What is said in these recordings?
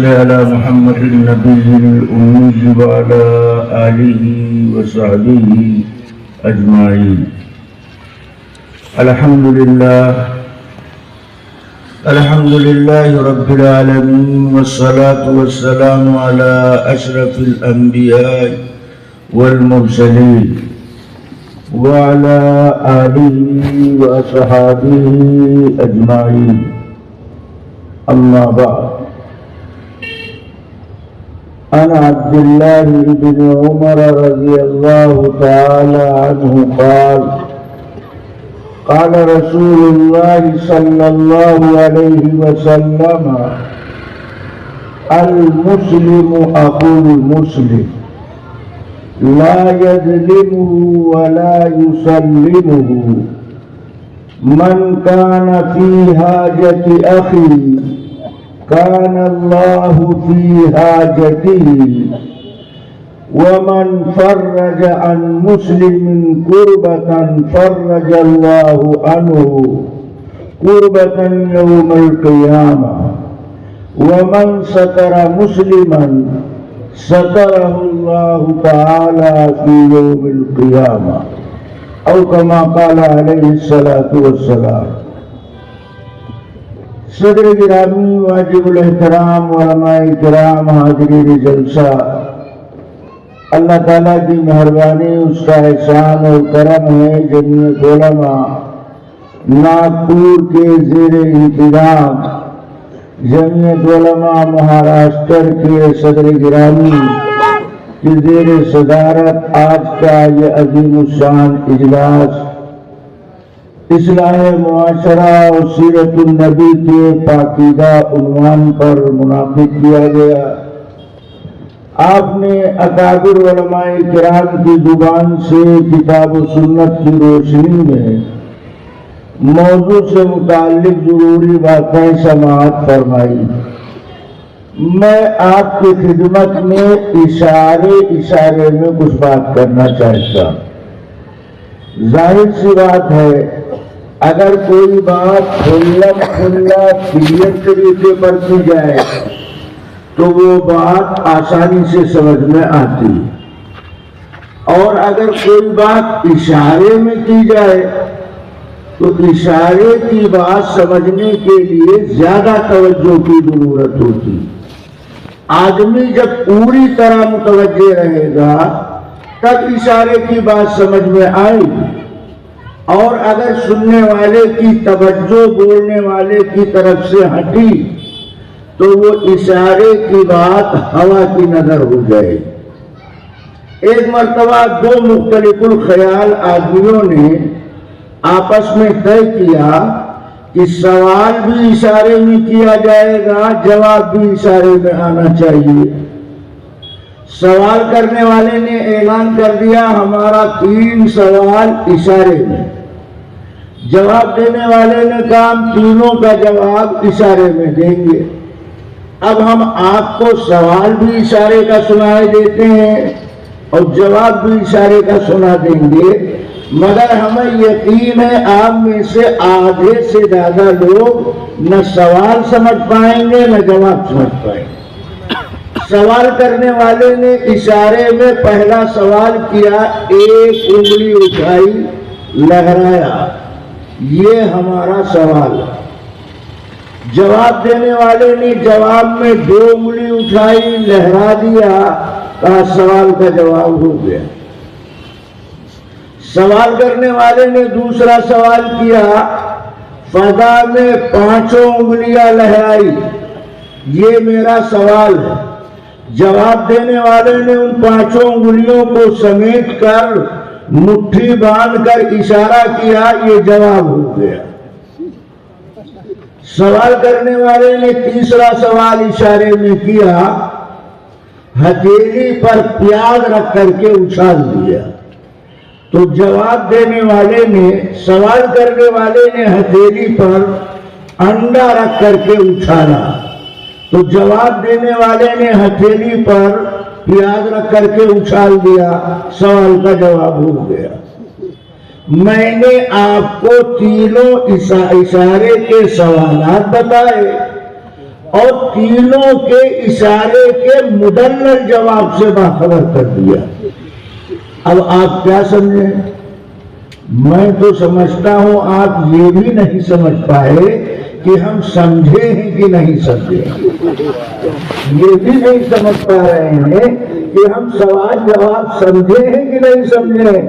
صل على محمد النبي الأمي وعلى آله وصحبه أجمعين. الحمد لله رب العالمين، والصلاة والسلام على أشرف الأنبياء والمرسلين وعلى آله وأصحابه أجمعين. أما بعد، عن عبد الله بن عمر رضي الله تعالى عنه قال: قال رسول الله صلى الله عليه وسلم: المسلم أخو المسلم، لا يظلمه ولا يسلمه، من كان في حاجة أخيه كان الله في حاجته، ومن فرج عن مسلم كربة فرج الله عنه كربة يوم القيامة، ومن ستر مسلما ستره الله تعالى في يوم القيامة، او كما قال علیہ الصلاۃ والسلام. صدر گرامی، واجب الاحترام علماء کرام، حاضرین جلسہ، اللہ تعالیٰ کی مہربانی، اس کا احسان اور کرم ہے. جمعیت علماء ناگپور کے زیر انتظام، جمعیت علماء مہاراشٹر کے صدر گرامی کی زیر صدارت آج کا یہ عظیم الشان اجلاس اصلاح معاشرہ اور سیرت النبی کے پاکیزہ عنوان پر منعقد کیا گیا. آپ نے اکابر علماء کرام کی زبان سے کتاب و سنت کی روشنی میں موضوع سے متعلق ضروری باتیں سماعت فرمائی. میں آپ کی خدمت میں اشارے میں کچھ بات کرنا چاہتا ہوں. ظاہر سی بات ہے، اگر کوئی بات کھلا کلیئر طریقے پر کی جائے تو وہ بات آسانی سے سمجھ میں آتی، اور اگر کوئی بات اشارے میں کی جائے تو اشارے کی بات سمجھنے کے لیے زیادہ توجہ کی ضرورت ہوتی. آدمی جب پوری طرح متوجہ رہے گا تب اشارے کی بات سمجھ میں آئے گی، اور اگر سننے والے کی توجہ بولنے والے کی طرف سے ہٹی تو وہ اشارے کی بات ہوا کی نظر ہو جائے. ایک مرتبہ دو مختلف الخیال آدمیوں نے آپس میں طے کیا کہ سوال بھی اشارے میں کیا جائے گا، جواب بھی اشارے میں آنا چاہیے. سوال کرنے والے نے اعلان کر دیا ہمارا 3 سوال اشارے میں. جواب دینے والے نے کہا ہم تینوں کا جواب اشارے میں دیں گے. اب ہم آپ کو سوال بھی اشارے کا سنائے دیتے ہیں اور جواب بھی اشارے کا سنا دیں گے، مگر ہمیں یقین ہے آپ میں سے آدھے سے زیادہ لوگ نہ سوال سمجھ پائیں گے نہ جواب سمجھ پائیں گے. سوال کرنے والے نے اشارے میں پہلا سوال کیا، ایک انگلی اٹھائی، لہرایا، یہ ہمارا سوال ہے. جواب دینے والے نے جواب میں 2 انگلی اٹھائی، لہرا دیا، کہا سوال کا جواب ہو گیا. سوال کرنے والے نے دوسرا سوال کیا، فضا میں 5 انگلیاں لہرائی، یہ میرا سوال ہے. جواب دینے والے نے ان 5 انگلیوں کو سمیٹ کر مٹھی باندھ کر اشارہ کیا، یہ جواب ہو گیا. سوال کرنے والے نے تیسرا سوال اشارے میں کیا، ہتھیلی پر پیاز رکھ کر کے اچھال دیا. تو جواب دینے والے نے، سوال کرنے والے نے ہتھیلی پر انڈا رکھ کر کے اچھالا، تو جواب دینے والے نے ہتھیلی پر پیاز رکھ کر کے اچھال دیا، سوال کا جواب ہو گیا. میں نے آپ کو تینوں اشارے کے سوالات بتائے اور تینوں کے اشارے کے مدلل جواب سے باخبر کر دیا۔ اب آپ کیا سمجھیں؟ میں تو سمجھتا ہوں آپ یہ بھی نہیں سمجھ پائے کہ ہم سمجھے ہیں کہ نہیں سمجھے، یہ بھی نہیں سمجھ پا رہے ہیں کہ ہم سوال جواب سمجھے ہیں کہ نہیں سمجھے۔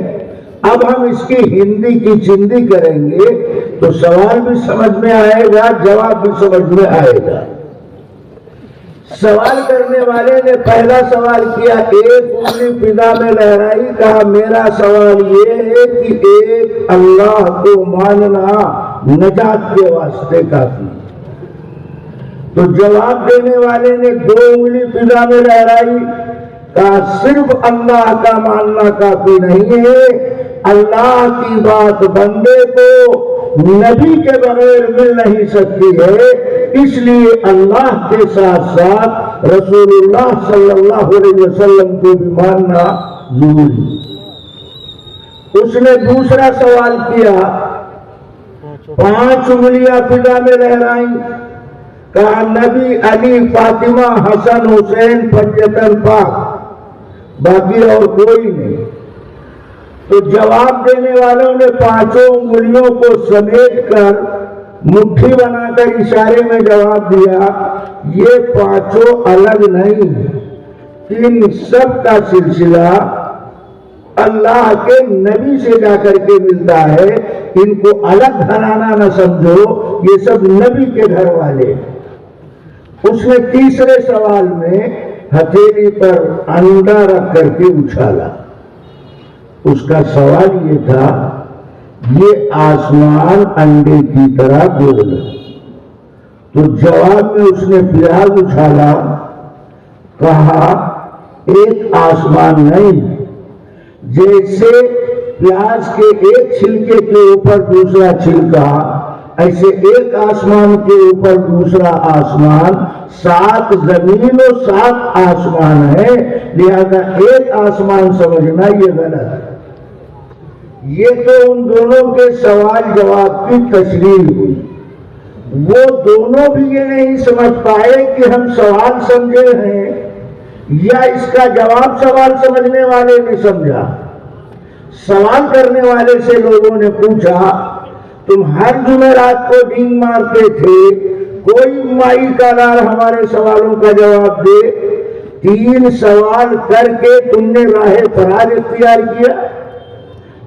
اب ہم اس کی ہندی کی چندی کریں گے تو سوال بھی سمجھ میں آئے گا، جواب بھی سمجھ میں آئے گا۔ سوال کرنے والے نے پہلا سوال کیا، ایک انگلی فضا میں لہرائی، کہا میرا سوال یہ ہے کہ ایک اللہ کو ماننا نجات کے واسطے کافی۔ تو جواب دینے والے نے دو انگلی فضا میں لہرائی، کہا صرف اللہ کا ماننا کافی نہیں ہے، اللہ کی بات بندے کو نبی کے بغیر مل نہیں سکتی ہے، اس لیے اللہ کے ساتھ ساتھ رسول اللہ صلی اللہ علیہ وسلم کو بھی ماننا ضروری۔ اس نے دوسرا سوال کیا، 5 انگلیاں فضا میں لہرائیں، کہا نبی، علی، فاطمہ، حسن، حسین، فجتن پاک، باقی اور کوئی نہیں۔ تو جواب دینے والوں نے 5 انگلیوں کو سمیٹ کر مٹھی بنا کر اشارے میں جواب دیا، یہ 5 الگ نہیں، ان سب کا سلسلہ اللہ کے نبی سے جا کر کے ملتا ہے، ان کو الگ گھرانہ نہ سمجھو، یہ سب نبی کے گھر والے۔ اس نے تیسرے سوال میں ہتھیلی پر انڈا رکھ کر کے اچھالا۔ اس کا سوال یہ تھا، یہ آسمان انڈے کی طرح گول ہے۔ تو جواب میں اس نے پیاز اچھالا، کہا ایک آسمان نہیں، جیسے پیاز کے ایک چھلکے کے اوپر دوسرا چھلکا، ایسے ایک آسمان کے اوپر دوسرا آسمان، 7 زمین و 7 آسمان ہے، لہذا ایک آسمان سمجھنا یہ غلط ہے۔ یہ تو ان دونوں کے سوال جواب کی تشریح ہوئی۔ وہ دونوں بھی یہ نہیں سمجھ پائے کہ ہم سوال سمجھے ہیں یا اس کا جواب سوال سمجھنے والے نے سمجھا۔ سوال کرنے والے سے لوگوں نے پوچھا، تم ہر جمعرات کو ڈینگ مارتے تھے، کوئی مائی کا لال ہمارے سوالوں کا جواب دے، 3 سوال کر کے تم نے راہ فراز اختیار کیا،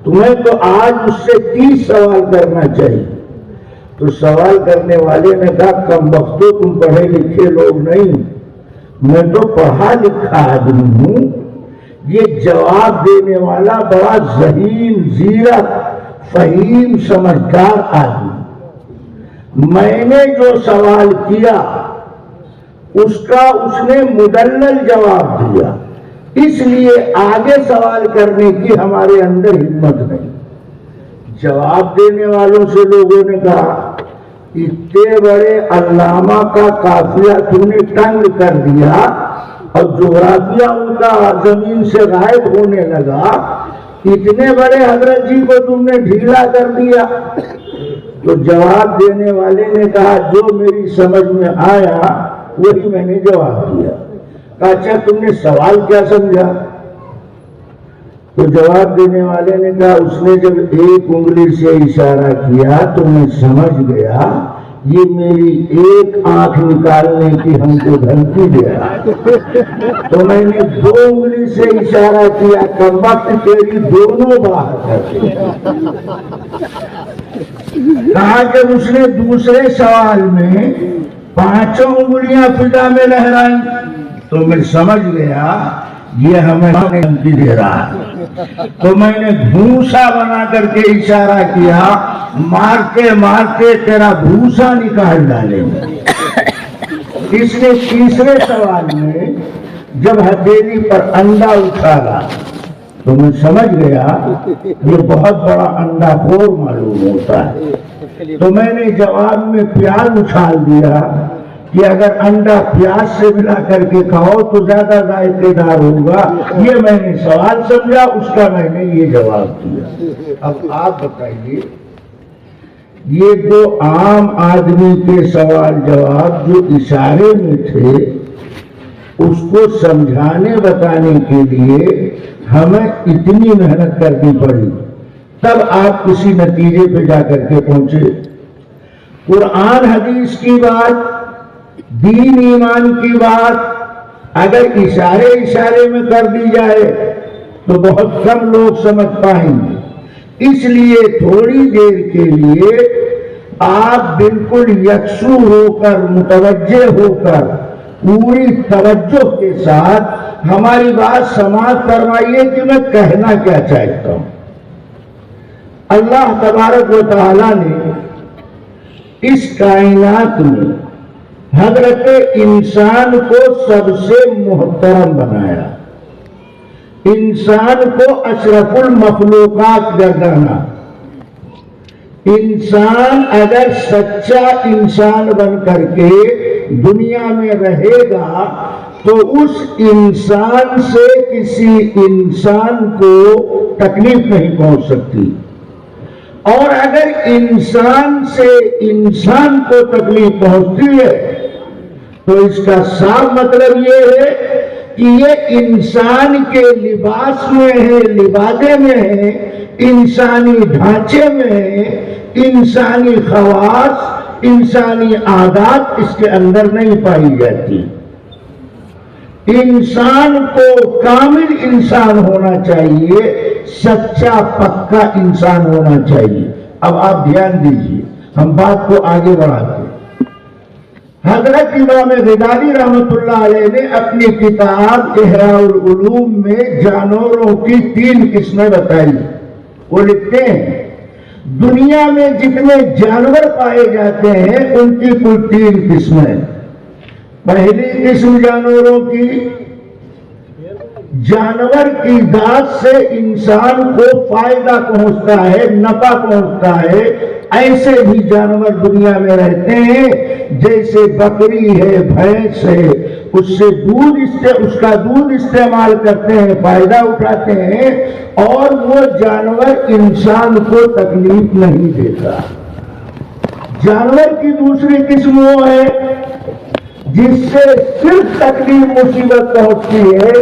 تمہیں تو آج مجھ سے 30 سوال کرنا چاہیے۔ تو سوال کرنے والے نے کہا، کم بختو، تم پڑھے لکھے لوگ نہیں، میں تو پڑھا لکھا آدمی ہوں۔ یہ جواب دینے والا بڑا ذہین، زیرک، فہیم، سمجھدار آدمی، میں نے جو سوال کیا اس کا اس نے مدلل جواب دیا، اس لیے آگے سوال کرنے کی ہمارے اندر ہمت نہیں۔ جواب دینے والوں سے لوگوں نے کہا، اتنے بڑے علامہ کا قافیہ تم نے تنگ کر دیا اور جغرافیہ ان کا زمین سے غائب ہونے لگا، اتنے بڑے حضرت جی کو تم نے ڈھیلا کر دیا۔ تو جواب دینے والے نے کہا، جو میری سمجھ میں آیا وہی میں نے جواب دیا۔ کہا اچھا تم نے سوال کیا سمجھا؟ تو جواب دینے والے نے کہا، اس نے جب ایک انگلی سے اشارہ کیا تو میں سمجھ گیا یہ میری ایک آنکھ نکالنے کی ہم کو دھمکی دیا، تو میں نے 2 انگلی سے اشارہ کیا، کمبخت تیری دونوں باہر کر دی۔ کہا جب اس نے دوسرے سوال میں 5 انگلیاں فضا میں لہرائیں تو میں سمجھ گیا یہ ہمیں دھمکی دے رہا ہے، تو میں نے بھوسا بنا کر کے اشارہ کیا، مارتے مارتے تیرا بھوسا نکال ڈالیں گے۔ اس نے تیسرے سوال میں جب ہتھیلی پر انڈا اٹھالا تو میں سمجھ گیا یہ بہت بڑا انڈا خور معلوم ہوتا ہے، تو میں نے جواب میں پیاز اچھال دیا کہ اگر انڈا پیاز سے ملا کر کے کھاؤ تو زیادہ ذائقے دار ہوگا۔ یہ میں نے سوال سمجھا، اس کا میں نے یہ جواب دیا۔ اب آپ بتائیے، یہ دو عام آدمی کے سوال جواب جو اشارے میں تھے اس کو سمجھانے بتانے کے لیے ہمیں اتنی محنت کرنی پڑی، تب آپ کسی نتیجے پہ جا کر کے پہنچے۔ قرآن حدیث کی بات، دین ایمان کی بات اگر اشارے اشارے میں کر دی جائے تو بہت کم لوگ سمجھ پائیں گے، اس لیے تھوڑی دیر کے لیے آپ بالکل یکسو ہو کر، متوجہ ہو کر، پوری توجہ کے ساتھ ہماری بات سماعت فرمائیے کہ میں کہنا کیا چاہتا ہوں۔ اللہ تبارک و تعالیٰ نے اس کائنات میں حضرت انسان کو سب سے محترم بنایا، انسان کو اشرف المخلوقات گردانا۔ انسان اگر سچا انسان بن کر کے دنیا میں رہے گا تو اس انسان سے کسی انسان کو تکلیف نہیں پہنچ سکتی، اور اگر انسان سے انسان کو تکلیف پہنچتی ہے تو اس کا صاف مطلب یہ ہے کہ یہ انسان کے لباس میں ہے، لبادے میں ہے، انسانی ڈھانچے میں ہے، انسانی خواص، انسانی عادات اس کے اندر نہیں پائی جاتی۔ انسان کو کامل انسان ہونا چاہیے، سچا پکا انسان ہونا چاہیے۔ اب آپ دھیان دیجئے، ہم بات کو آگے بڑھاتے ہیں۔ حضرت امام غزالی رحمۃ اللہ علیہ نے اپنی کتاب احیاء العلوم میں جانوروں کی 3 قسمیں بتائی۔ وہ لکھتے ہیں دنیا میں جتنے جانور پائے جاتے ہیں ان کی کل 3 قسمیں۔ پہلی قسم جانوروں کی، جانور کی ذات سے انسان کو فائدہ پہنچتا ہے، نفع پہنچتا ہے، ایسے بھی جانور دنیا میں رہتے ہیں، جیسے بکری ہے، بھینس ہے، اس کا دودھ استعمال کرتے ہیں، فائدہ اٹھاتے ہیں، اور وہ جانور انسان کو تکلیف نہیں دیتا۔ جانور کی دوسری قسم وہ ہے جس سے صرف تکلیف مصیبت پہنچتی ہے،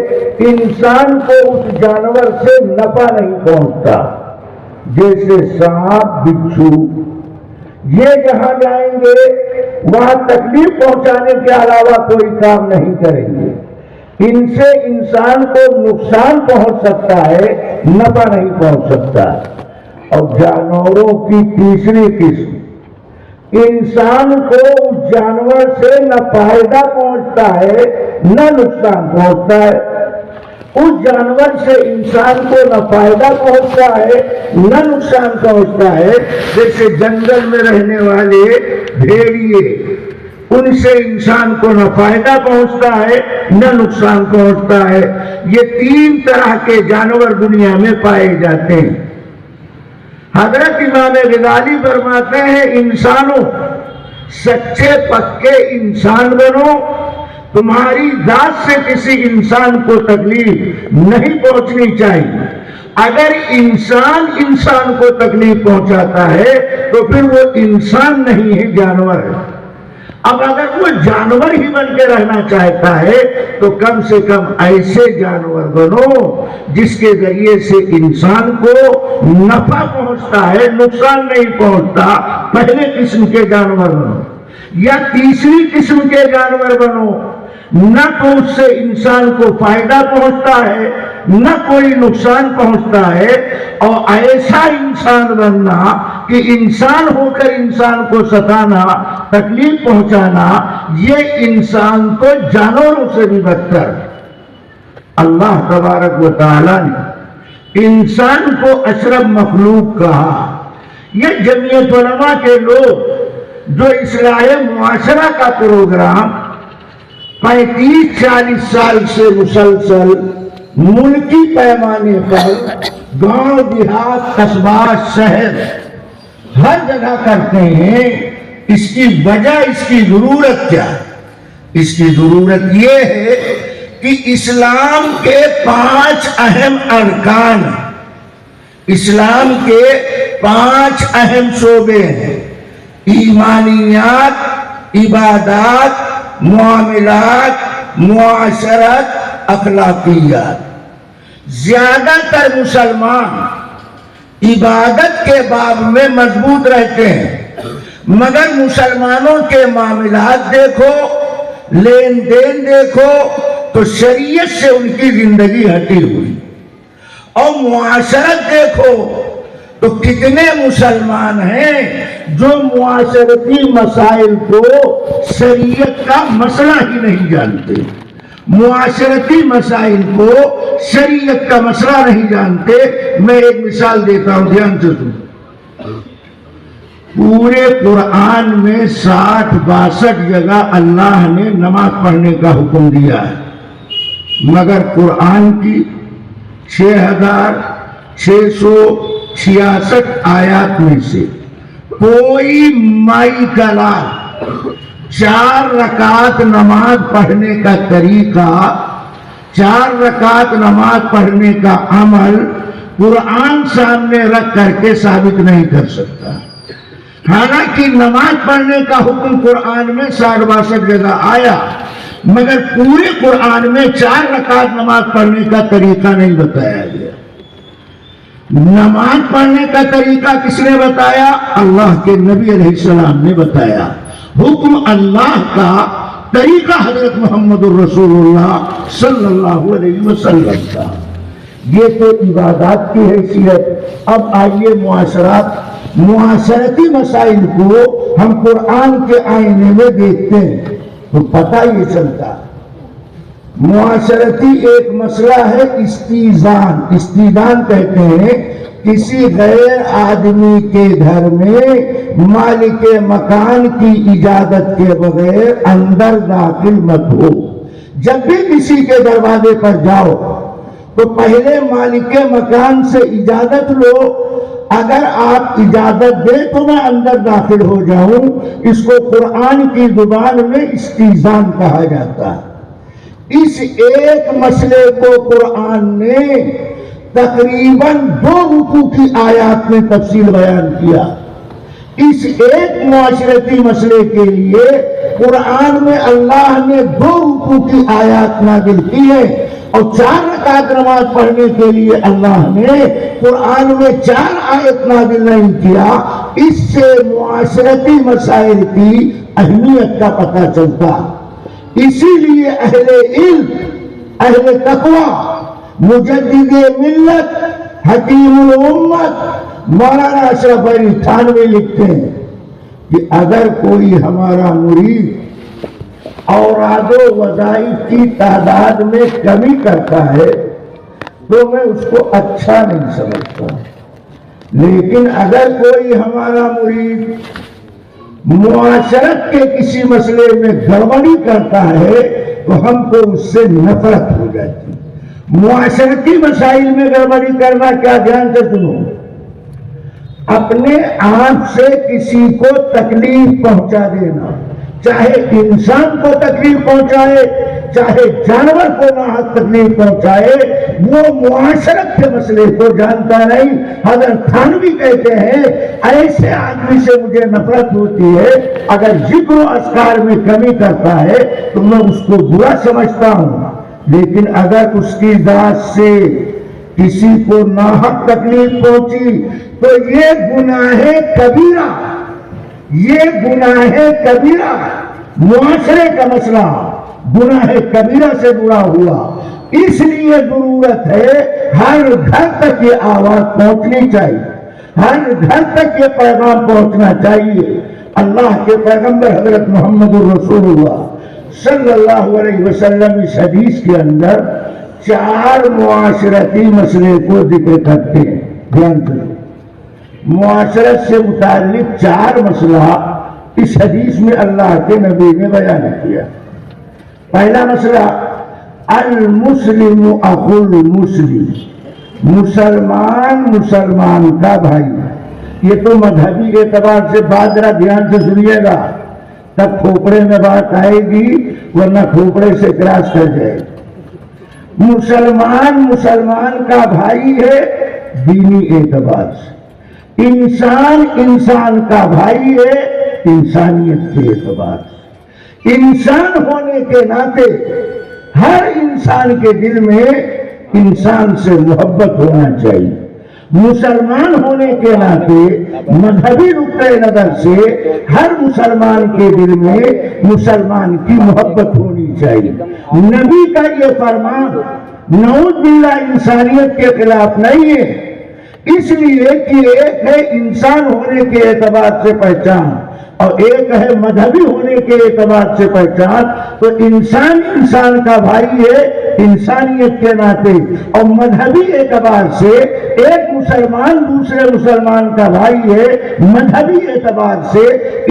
انسان کو اس جانور سے نفع نہیں پہنچتا، جیسے سانپ، بچھو۔ یہ جہاں جائیں گے وہاں تکلیف پہنچانے کے علاوہ کوئی کام نہیں کریں گے، ان سے انسان کو نقصان پہنچ سکتا ہے، نفع نہیں پہنچ سکتا۔ اور جانوروں کی تیسری قسم، انسان کو اس جانور سے نہ فائدہ پہنچتا ہے نہ نقصان پہنچتا ہے، اس جانور سے انسان کو نہ فائدہ پہنچتا ہے نہ نقصان پہنچتا ہے، جیسے جنگل میں رہنے والے بھیڑیے، ان سے انسان کو نہ فائدہ پہنچتا ہے نہ نقصان پہنچتا ہے۔ یہ 3 طرح کے جانور دنیا میں پائے جاتے ہیں۔ حضرت امام غزالی فرماتے ہیں انسانوں سچے پکے انسان بنو، تمہاری ذات سے کسی انسان کو تکلیف نہیں پہنچنی چاہیے۔ اگر انسان کو تکلیف پہنچاتا ہے تو پھر وہ انسان نہیں ہے، جانور ہے۔ اب اگر وہ جانور ہی بن کے رہنا چاہتا ہے تو کم سے کم ایسے جانور بنو جس کے ذریعے سے انسان کو نفع پہنچتا ہے، نقصان نہیں پہنچتا۔ پہلے قسم کے جانور بنو، یا تیسری قسم کے جانور بنو، نہ تو اس سے انسان کو فائدہ پہنچتا ہے نہ کوئی نقصان پہنچتا ہے، اور ایسا انسان بننا کہ انسان ہو کر انسان کو ستانا، تکلیف پہنچانا، یہ انسان تو جانوروں سے بھی بدتر۔ اللہ تبارک و تعالیٰ نے انسان کو اشرف مخلوق کہا۔ یہ جمعیت علماء کے لوگ جو اصلاح معاشرہ کا پروگرام 35-40 سال سے مسلسل ملکی پیمانے پر گاؤں دیہات قصبات شہر ہر جگہ کرتے ہیں، اس کی وجہ، اس کی ضرورت کیا ہے؟ اس کی ضرورت یہ ہے کہ اسلام کے 5 اہم ارکان، اسلام کے 5 اہم شعبے ہیں۔ ایمانیات، عبادات، معاملات، معاشرت، اخلاقیات۔ زیادہ تر مسلمان عبادت کے باب میں مضبوط رہتے ہیں، مگر مسلمانوں کے معاملات دیکھو، لین دین دیکھو تو شریعت سے ان کی زندگی ہٹی ہوئی، اور معاشرت دیکھو تو کتنے مسلمان ہیں جو معاشرتی مسائل کو شریعت کا مسئلہ ہی نہیں جانتے، معاشرتی مسائل کو شریعت کا مسئلہ نہیں جانتے۔ میں ایک مثال دیتا ہوں، دھیان سے سنو۔ پورے قرآن میں 60-62 جگہ اللہ نے نماز پڑھنے کا حکم دیا ہے، مگر قرآن کی 6666 آیات میں سے کوئی مائی کلام 4 رکعت نماز پڑھنے کا طریقہ، 4 رکعت نماز پڑھنے کا عمل قرآن سامنے رکھ کر کے ثابت نہیں کر سکتا۔ حالانکہ نماز پڑھنے کا حکم قرآن میں 60-62 جگہ آیا، مگر پورے قرآن میں 4 رکعت نماز پڑھنے کا طریقہ نہیں بتایا گیا۔ نماز پڑھنے کا طریقہ کس نے بتایا؟ اللہ کے نبی علیہ السلام نے بتایا۔ حکم اللہ کا، طریقہ حضرت محمد الرسول اللہ صلی اللہ علیہ وسلم کا۔ یہ تو عبادات کی حیثیت۔ اب آئیے معاشرتی مسائل کو ہم قرآن کے آئینے میں دیکھتے ہیں تو پتہ یہ چلتا۔ معاشرتی ایک مسئلہ ہے استیزان۔ استیزان کہتے ہیں کسی غیر آدمی کے گھر میں مالک مکان کی اجازت کے بغیر اندر داخل مت ہو۔ جب بھی کسی کے دروازے پر جاؤ تو پہلے مالک مکان سے اجازت لو، اگر آپ اجازت دیں تو میں اندر داخل ہو جاؤں۔ اس کو قرآن کی زبان میں استیزان کہا جاتا ہے۔ اس ایک مسئلے کو قرآن نے تقریباً 2 رکوع کی آیات میں تفصیل بیان کیا۔ اس ایک معاشرتی مسئلے کے لیے قرآن میں اللہ نے 2 رکوع کی آیات نازل کی ہے، اور 4 رکعت نماز پڑھنے کے لیے اللہ نے قرآن میں 4 آیت نازل نہیں کیا۔ اس سے معاشرتی مسائل کی اہمیت کا پتہ چلتا۔ اسی لیے اہل علم، اہل تقوی، مجدد ملت، حکیم الامت مولانا اشرف علی تھانوی لکھتے ہیں کہ اگر کوئی ہمارا مرید اوراد و وظائف کی تعداد میں کمی کرتا ہے تو میں اس کو اچھا نہیں سمجھتا، لیکن اگر کوئی ہمارا مرید معاشرت کے کسی مسئلے میں گڑبڑی کرتا ہے تو ہم کو اس سے نفرت ہو جاتی۔ معاشرتی مسائل میں گڑبڑی کرنا کیا؟ دھیان سے سنو۔ اپنے آپ سے کسی کو تکلیف پہنچا دینا، چاہے انسان کو تکلیف پہنچائے چاہے جانور کو ناحق تکلیف پہنچائے، وہ معاشرت کے مسئلے کو جانتا نہیں۔ حضرت تھانوی کہتے ہیں ایسے آدمی سے مجھے نفرت ہوتی ہے، اگر ذکر و اذکار میں کمی کرتا ہے تو میں اس کو برا سمجھتا ہوں، لیکن اگر اس کی ذات سے کسی کو ناحق تکلیف پہنچی تو یہ گناہ کبیرہ، یہ گناہ کبیرہ، معاشرے کا مسئلہ گناہ کبیرہ سے جڑا ہوا۔ اس لیے ضرورت ہے ہر گھر تک یہ آواز پہنچنی چاہیے، ہر گھر تک یہ پیغام پہنچنا چاہیے۔ اللہ کے پیغمبر حضرت محمد الرسول اللہ صلی اللہ علیہ وسلم اس حدیث کے اندر 4 معاشرتی مسئلے کو ذکر کرتے ہیں۔ دھیان کرو، معاشرت سے متعلق 4 مسئلہ اس حدیث میں اللہ کے نبی نے بیان کیا۔ پہلا مسئلہ المسلم اخو المسلم، مسلمان مسلمان کا بھائی۔ یہ تو مذہبی اعتبار سے بات ذرا دھیان سے سنیے گا، تب کھوپڑے میں بات آئے گی، ورنہ کھوپڑے سے کراس کر جائے گی۔ مسلمان مسلمان کا بھائی ہے دینی اعتبار سے، انسان انسان کا بھائی ہے انسانیت کے اعتبار سے۔ انسان ہونے کے ناطے ہر انسان کے دل میں انسان سے محبت ہونا چاہیے۔ مسلمان ہونے کے ناطے مذہبی نقطۂ نظر سے ہر مسلمان کے دل میں مسلمان کی محبت ہونی چاہیے۔ نبی کا یہ فرمان نعوذ باللہ انسانیت کے خلاف نہیں ہے، اس لیے کہ ایک ہے انسان ہونے کے اعتبار سے پہچان اور ایک ہے مذہبی ہونے کے اعتبار سے پہچان۔ تو انسان انسان کا بھائی ہے انسانیت کے ناطے، اور مذہبی اعتبار سے ایک مسلمان دوسرے مسلمان کا بھائی ہے مذہبی اعتبار سے۔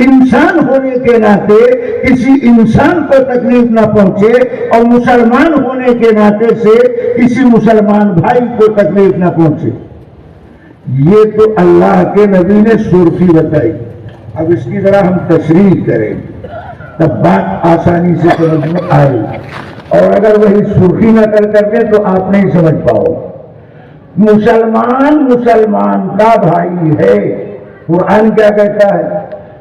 انسان ہونے کے ناطے کسی انسان کو تکلیف نہ پہنچے اور مسلمان ہونے کے ناطے سے کسی مسلمان بھائی کو تکلیف نہ پہنچے۔ یہ تو اللہ کے نبی نے سرخی بتائی، اب اس کی ذرا ہم تشریح کریں تب بات آسانی سے سمجھ میں آئے، اور اگر وہی سرخی نہ کر دیں تو آپ نہیں سمجھ پاؤ۔ مسلمان مسلمان کا بھائی ہے۔ قرآن کیا کہتا ہے؟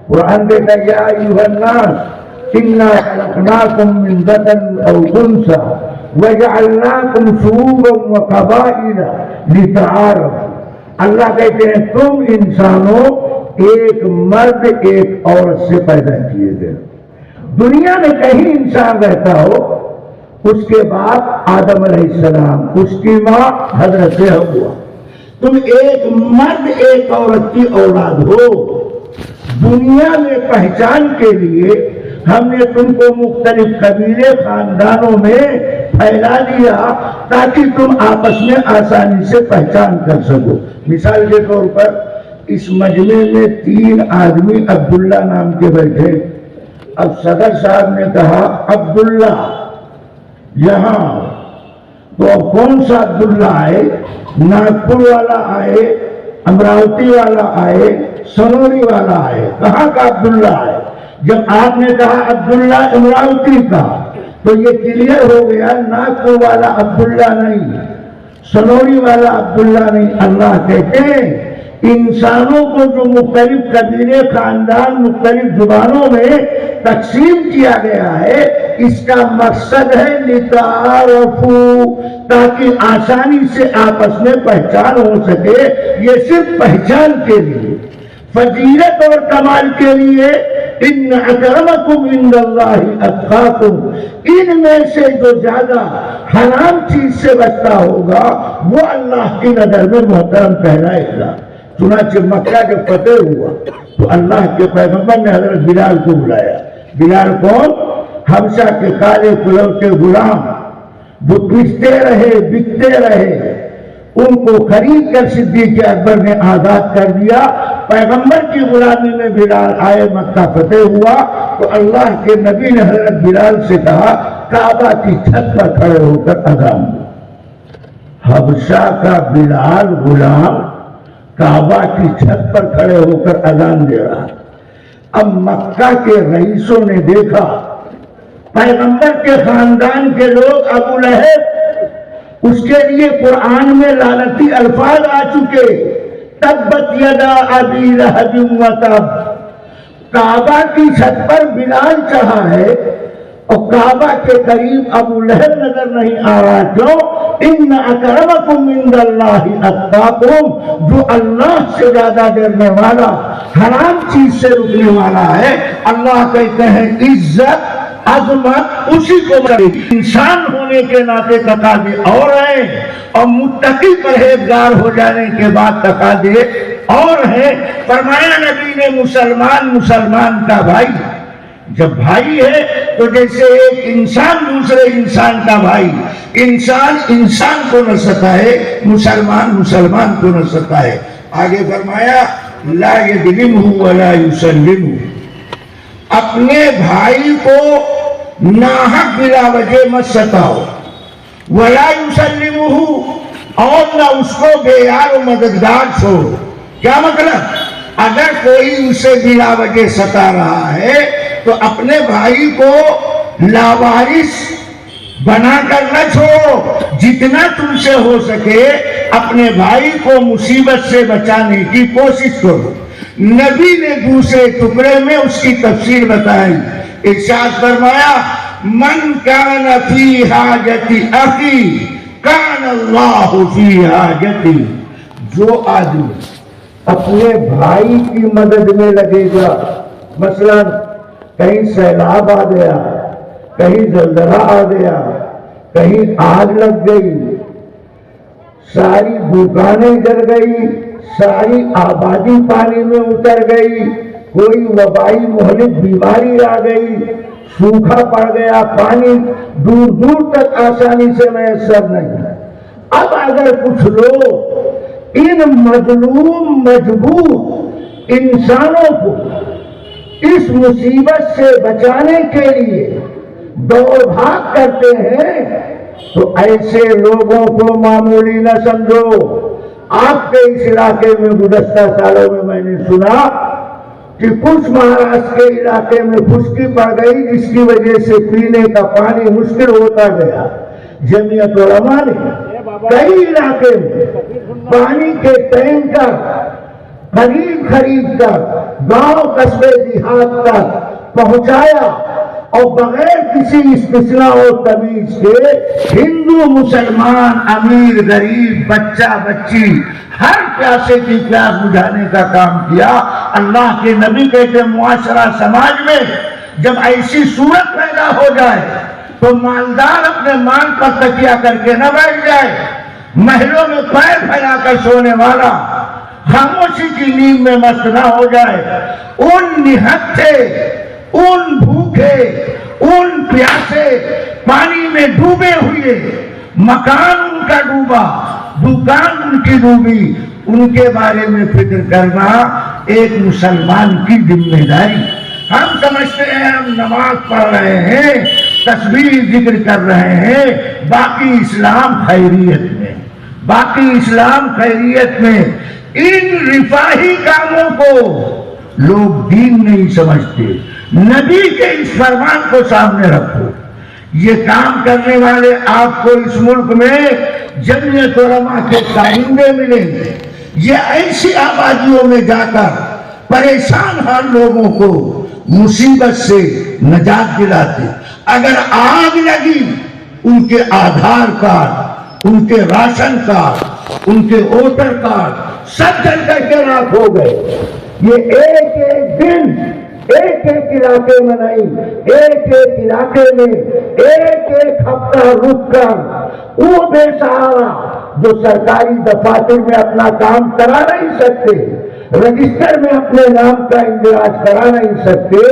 قرآن کہتا ہے یا ایھا الناس انا خلقناکم من ذکر او انثی وجعلناکم شعوبا وقبائل لتعارفوا۔ اللہ کہتے ہیں تم انسانوں ایک مرد ایک عورت سے پیدا کیے گئے۔ دنیا میں کہیں انسان رہتا ہو، اس کے باپ آدم علیہ السلام، اس کی ماں حضرت حوا، تم ایک مرد ایک عورت کی اولاد ہو۔ دنیا میں پہچان کے لیے ہم نے تم کو مختلف قبیلے خاندانوں میں پھیلا دیا تاکہ تم آپس میں آسانی سے پہچان کر سکو۔ مثال کے طور پر اس مجمع میں 3 آدمی عبداللہ نام کے بیٹھے، اب صدر صاحب نے کہا عبداللہ یہاں، تو اب کون سا عبداللہ آئے؟ ناگپور والا آئے، امراوتی والا آئے، سنوری والا آئے، کہاں کا عبداللہ آئے؟ جب آپ نے کہا عبداللہ امراوتی کا تو یہ کلیئر ہو گیا ناگپور والا عبداللہ نہیں، سنوری والا عبداللہ نہیں۔ اللہ کہتے ہیں انسانوں کو جو مختلف قبیلے خاندان مختلف زبانوں میں تقسیم کیا گیا ہے، اس کا مقصد ہے لتعارفوا، تاکہ آسانی سے آپس میں پہچان ہو سکے۔ یہ صرف پہچان کے لیے، فضیلت اور کمال کے لیے۔ ان اکرمکم عند اللہ اتقاکم، ان میں سے جو زیادہ حرام چیز سے بچتا ہوگا وہ اللہ کی نظر میں محترم کہلائے گا۔ چنانچہ مکہ جب فتح ہوا تو اللہ کے پیغمبر نے حضرت بلال کو بلایا۔ بلال کون؟ حبشہ کے کالے کلو کے غلام جو بیچتے رہے بکتے رہے، ان کو خرید کر صدیق اکبر نے آزاد کر دیا۔ پیغمبر کی غلامی میں بلال آئے، مکہ فتح ہوا تو اللہ کے نبی نے حضرت بلال سے کہا کعبہ کی چھت پر کھڑے ہو کر اذان دو۔ حبشہ کا بلال غلام کعبہ کی چھت پر کھڑے ہو کر اذان دے رہا۔ اب مکہ کے رئیسوں نے دیکھا پیغمبر کے خاندان کے لوگ، ابو لہب، اس کے لیے قرآن میں لعنتی الفاظ آ چکے، تبت یدا ابی لہب وتب۔ کعبہ کی چھت پر بلال چڑھا ہے اور کعبہ کے قریب ابو لہب نظر نہیں آ رہا۔ کیوں؟ ان اکرمکم عند اللہ اتقاکم، جو اللہ سے زیادہ ڈرنے والا، حرام چیز سے رکنے والا ہے، اللہ کہتے ہیں عزت عظمت اسی کو ملے۔ انسان ہونے کے ناطے تقاضے اور ہیں، اور متقی پرہیزگار ہو جانے کے بعد تقاضے اور ہیں۔ فرمایا نبی نے مسلمان مسلمان کا بھائی، جب بھائی ہے تو جیسے ایک انسان دوسرے انسان کا بھائی، انسان انسان کو نہ ستائے، مسلمان مسلمان کو نہ ستائے۔ آگے فرمایا لا یظلمہ ولا یسلمہ، اپنے بھائی کو ناحق بلا وجہ مت ستاؤ، ولا یسلمہ، اور نہ اس کو بے یار و مددگار چھوڑو۔ کیا مطلب؟ اگر کوئی اسے بلا وجہ ستا رہا ہے تو اپنے بھائی کو لاوارث بنا کر نہ چھوڑو، جتنا تم سے ہو سکے اپنے بھائی کو مصیبت سے بچانے کی کوشش کرو۔ نبی نے دوسرے ٹکڑے میں اس کی تفسیر بتائی. ارشاد فرمایا من کان فی حاجت اخی کان اللہ فی حاجتی. جو آدمی اپنے بھائی کی مدد میں لگے گا، مثلا کہیں سیلاب آ گیا، کہیں زلزلہ آ گیا، کہیں آگ لگ گئی، ساری دکانیں جل گئی، ساری آبادی پانی میں اتر گئی، کوئی وبائی مہلک بیماری آ گئی، سوکھا پڑ گیا، پانی دور دور تک آسانی سے میسر نہیں. اب اگر کچھ لوگ ان مظلوم مجبور انسانوں کو اس مصیبت سے بچانے کے لیے دوڑ بھاگ کرتے ہیں تو ایسے لوگوں کو معمولی نہ سمجھو. آپ کے اس علاقے میں گزشتہ سالوں میں نے سنا کہ کچھ مہاراشٹر کے علاقے میں خشکی پڑ گئی جس کی وجہ سے پینے کا پانی مشکل ہوتا گیا. جمعیت علماء نے کئی علاقے میں پانی کے ٹینکر خرید کر گاؤں قصبے دیہات تک پہنچایا اور بغیر کسی استثناء و تمیز کے ہندو مسلمان امیر غریب بچہ بچی ہر پیاسے کی پیاس بجھانے کا کام کیا. اللہ کے نبی کہتے معاشرہ سماج میں جب ایسی صورت پیدا ہو جائے تو مالدار اپنے مال پر تکیہ کر کے نہ بیٹھ جائے، محلوں میں پیر پھیلا کر سونے والا خاموشی کی نیند میں مست نہ ہو جائے. ان نہتے، ان بھوکے، ان پیاسے، پانی میں ڈوبے ہوئے، مکان ان کا ڈوبا، دکان ان کی ڈوبی، ان کے بارے میں فکر کرنا ایک مسلمان کی ذمہ داری. ہم سمجھتے ہیں ہم نماز پڑھ رہے ہیں، تسبیح ذکر کر رہے ہیں، باقی اسلام خیریت میں، باقی اسلام خیریت میں. ان رفاہی کاموں کو لوگ دین نہیں سمجھتے. نبی کے اس فرمان کو سامنے رکھو. یہ کام کرنے والے آپ کو اس ملک میں جمعیت علماء کے کارندے ملیں گے. یہ ایسی آبادیوں میں جا کر پریشان حال لوگوں کو مصیبت سے نجات دلاتے. اگر آگ لگی ان کے آدھار کارڈ، ان کے راشن کارڈ، ان کے ووٹر کارڈ سب جل کر کے راکھ ہو گئے. یہ ایک ایک دن ایک ایک علاقے میں نہیں، ایک ایک علاقے میں ایک ایک ہفتہ رک کر وہ بے سہارا جو سرکاری دفاتر میں اپنا کام کرا نہیں سکتے، رجسٹر میں اپنے نام کا اندراج کرا نہیں سکتے،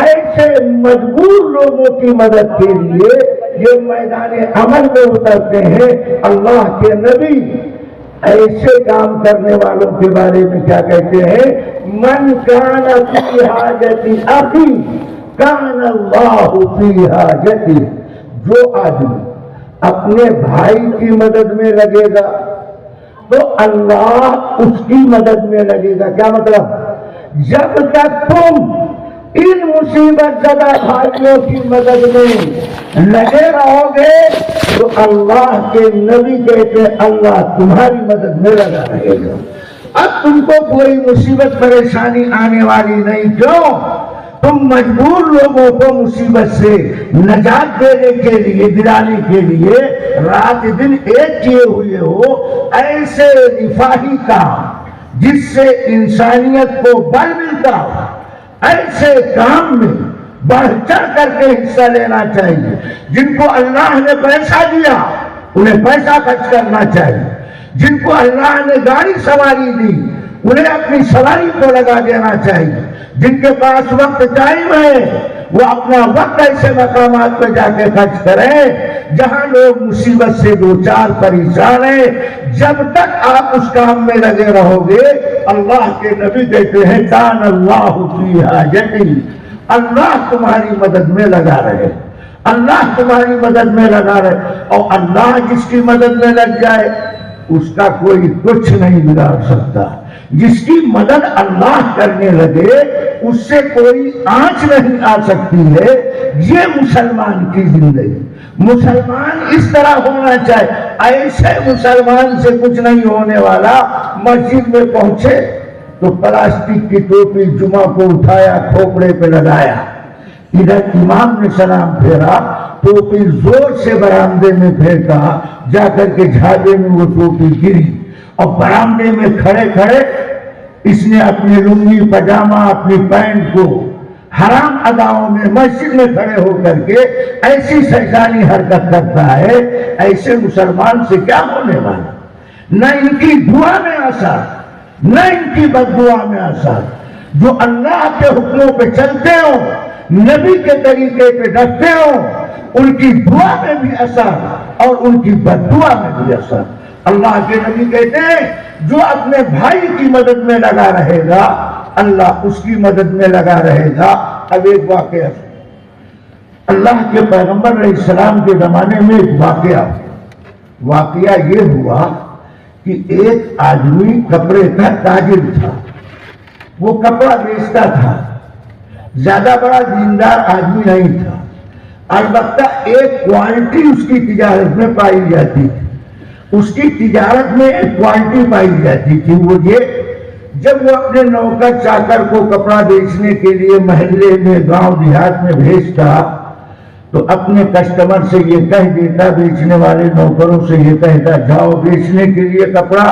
ایسے مجبور لوگوں کی مدد کے لیے یہ میدان عمل میں اترتے ہیں. اللہ کے نبی ایسے کام کرنے والوں کے بارے میں کیا کہتے ہیں؟ من کان فی حاجت اخی کان اللہ فی حاجتی. جو آدمی اپنے بھائی کی مدد میں لگے گا تو اللہ اس کی مدد میں لگے گا. کیا مطلب؟ جب تک تم ان مصیبت زدہ بھائیوں کی مدد میں لگے رہو گے تو اللہ کے نبی کہتے اللہ تمہاری مدد میں لگا رہے گا. اب تم کو کوئی مصیبت پریشانی آنے والی نہیں. کیوں؟ تم مجبور لوگوں کو مصیبت سے نجات دینے کے لیے، دلانے کے لیے رات دن ایک کیے ہوئے ہو. ایسے رفاہی کام جس سے انسانیت کو بل ملتا ہو، ایسے کام میں بڑھ چڑھ کر کے حصہ لینا چاہیے. جن کو اللہ نے پیسہ دیا انہیں پیسہ خرچ کرنا چاہیے. جن کو اللہ نے گاڑی سواری دی انہیں اپنی سواری کو لگا دینا چاہیے. جن کے پاس وقت ٹائم ہے وہ اپنا وقت ایسے مقامات پہ جا کے خرچ کریں جہاں لوگ مصیبت سے دو چار پریشان ہیں. جب تک آپ اس کام میں لگے رہو گے اللہ کے نبی کہتے ہیں کان اللہ فی حاجتی، اللہ تمہاری مدد میں لگا رہے، اللہ تمہاری مدد میں لگا رہے. اور اللہ جس کی مدد میں لگ جائے اس کا کوئی کچھ نہیں بگاڑ سکتا. جس کی مدد اللہ کرنے لگے اس سے کوئی آنچ نہیں آ سکتی ہے. یہ مسلمان کی زندگی. مسلمان اس طرح ہونا چاہیے. ایسے مسلمان سے کچھ نہیں ہونے والا. مسجد میں پہنچے تو پلاسٹک کی ٹوپی جمعہ کو اٹھایا کھوپڑے پہ لگایا، ادھر امام نے سلام پھیرا، ٹوپی زور سے برآمدے میں پھینکا، جا کر کے جھاگے میں وہ ٹوپی گری، اور برآمدے میں کھڑے کھڑے اس نے اپنی لنگی پاجامہ اپنی پینٹ کو حرام اداؤں میں مسجد میں کھڑے ہو کر کے ایسی شیطانی حرکت کرتا ہے، ایسے مسلمان سے کیا ہونے والا؟ نہ ان کی دعا میں اثر، نہ ان کی بد دعا میں اثر، جو اللہ کے حکموں پہ چلتے ہوں، نبی کے طریقے پہ ڈرتے ہوں، ان کی دعا میں بھی اثر اور ان کی بد دعا میں بھی اثر۔ اللہ کے نبی کہتے ہیں جو اپنے بھائی کی مدد میں لگا رہے گا اللہ اس کی مدد میں لگا رہے گا۔ اب ایک واقعہ، اللہ کے پیغمبر علیہ السلام کے زمانے میں ایک واقعہ یہ ہوا کہ ایک آدمی کپڑے کا تاجر تھا، وہ کپڑا بیچتا تھا، زیادہ بڑا دیندار آدمی نہیں تھا، البتہ ایک کوالٹی اس کی تجارت میں پائی جاتی تھی، اس کی تجارت میں ایک کوالٹی پائی جاتی تھی، وہ یہ جب وہ اپنے نوکر چاکر کو کپڑا بیچنے کے لیے محلے میں گاؤں دیہات میں بھیجتا تو اپنے کسٹمر سے یہ کہہ دیتا، بیچنے والے نوکروں سے یہ کہتا جاؤ بیچنے کے لیے کپڑا،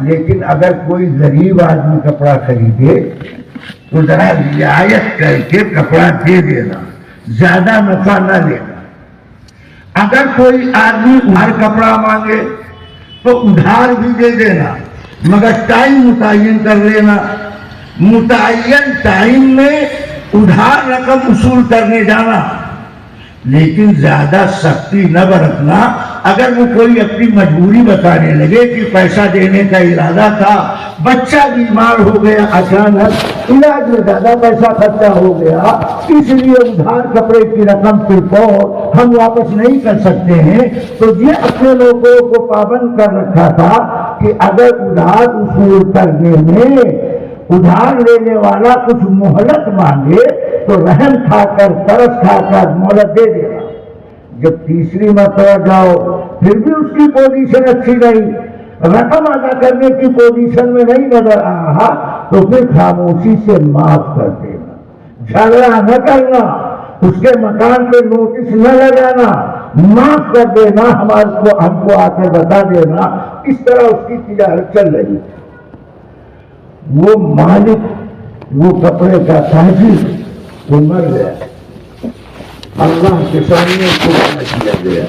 لیکن اگر کوئی غریب آدمی کپڑا خریدے تو ذرا رعایت کر کے کپڑا دے دینا، زیادہ نفع نہ لینا۔ اگر کوئی آدمی ادھار کپڑا مانگے تو ادھار بھی دے دینا، مگر ٹائم متعین کر لینا، متعین ٹائم میں ادھار رقم وصول کرنے جانا، لیکن زیادہ سختی نہ برتنا۔ اگر وہ کوئی اپنی مجبوری بتانے لگے کہ پیسہ دینے کا ارادہ تھا، بچہ بیمار ہو گیا، اچانک علاج میں زیادہ پیسہ خرچہ ہو گیا، اس لیے ادھار کپڑے کی رقم ہم واپس نہیں کر سکتے ہیں، تو یہ اپنے لوگوں کو پابند کر رکھا تھا کہ اگر ادھار وصول کرنے میں ادھار لینے والا کچھ مہلت مانگے تو رحم کھا کر ترس کھا کر مہلت دے دے گا۔ جب تیسری مرتبہ جاؤ پھر بھی اس کی پوزیشن اچھی نہیں، رقم ادا کرنے کی پوزیشن میں نہیں نظر آ رہا، تو پھر خاموشی سے معاف کر دینا، جھگڑا نہ کرنا، اس کے مکان پہ نوٹس نہ لگانا، معاف کر دینا، ہم کو آ کر بتا دینا۔ اس طرح اس کی تجارت چل رہی۔ وہ مالک، وہ کپڑے کا تاجر وہ مر گیا، اللہ کے سامنے کھڑا کیا گیا،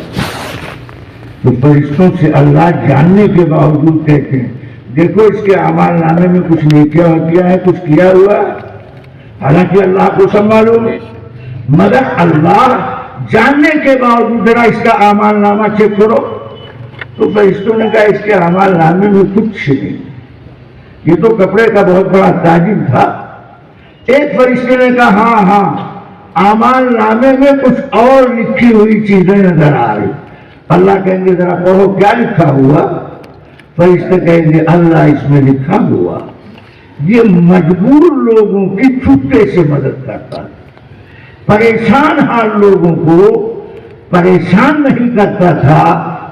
تو فرشتوں سے اللہ جاننے کے باوجود کہتے ہیں دیکھو اس کے اعمال نامے میں کچھ نیکیاں ہوتیاں ہیں، کچھ کیا ہوا، حالانکہ اللہ کو سب معلوم ہے، مگر اللہ جاننے کے باوجود ذرا اس کا اعمال نامہ چیک کرو۔ تو فرشتوں نے کہا اس کے اعمال نامے میں کچھ نہیں، یہ تو کپڑے کا بہت بڑا تاجر تھا۔ ایک فرشتے نے کہا ہاں اعمال نامے میں کچھ اور لکھی ہوئی چیزیں نظر آ رہی۔ اللہ کہیں گے ذرا پڑھو کیا لکھا ہوا؟ فرشتے کہیں گے اللہ اس میں لکھا ہوا یہ مجبور لوگوں کی چھٹے سے مدد کرتا ہے، پریشان حال لوگوں کو پریشان نہیں کرتا تھا،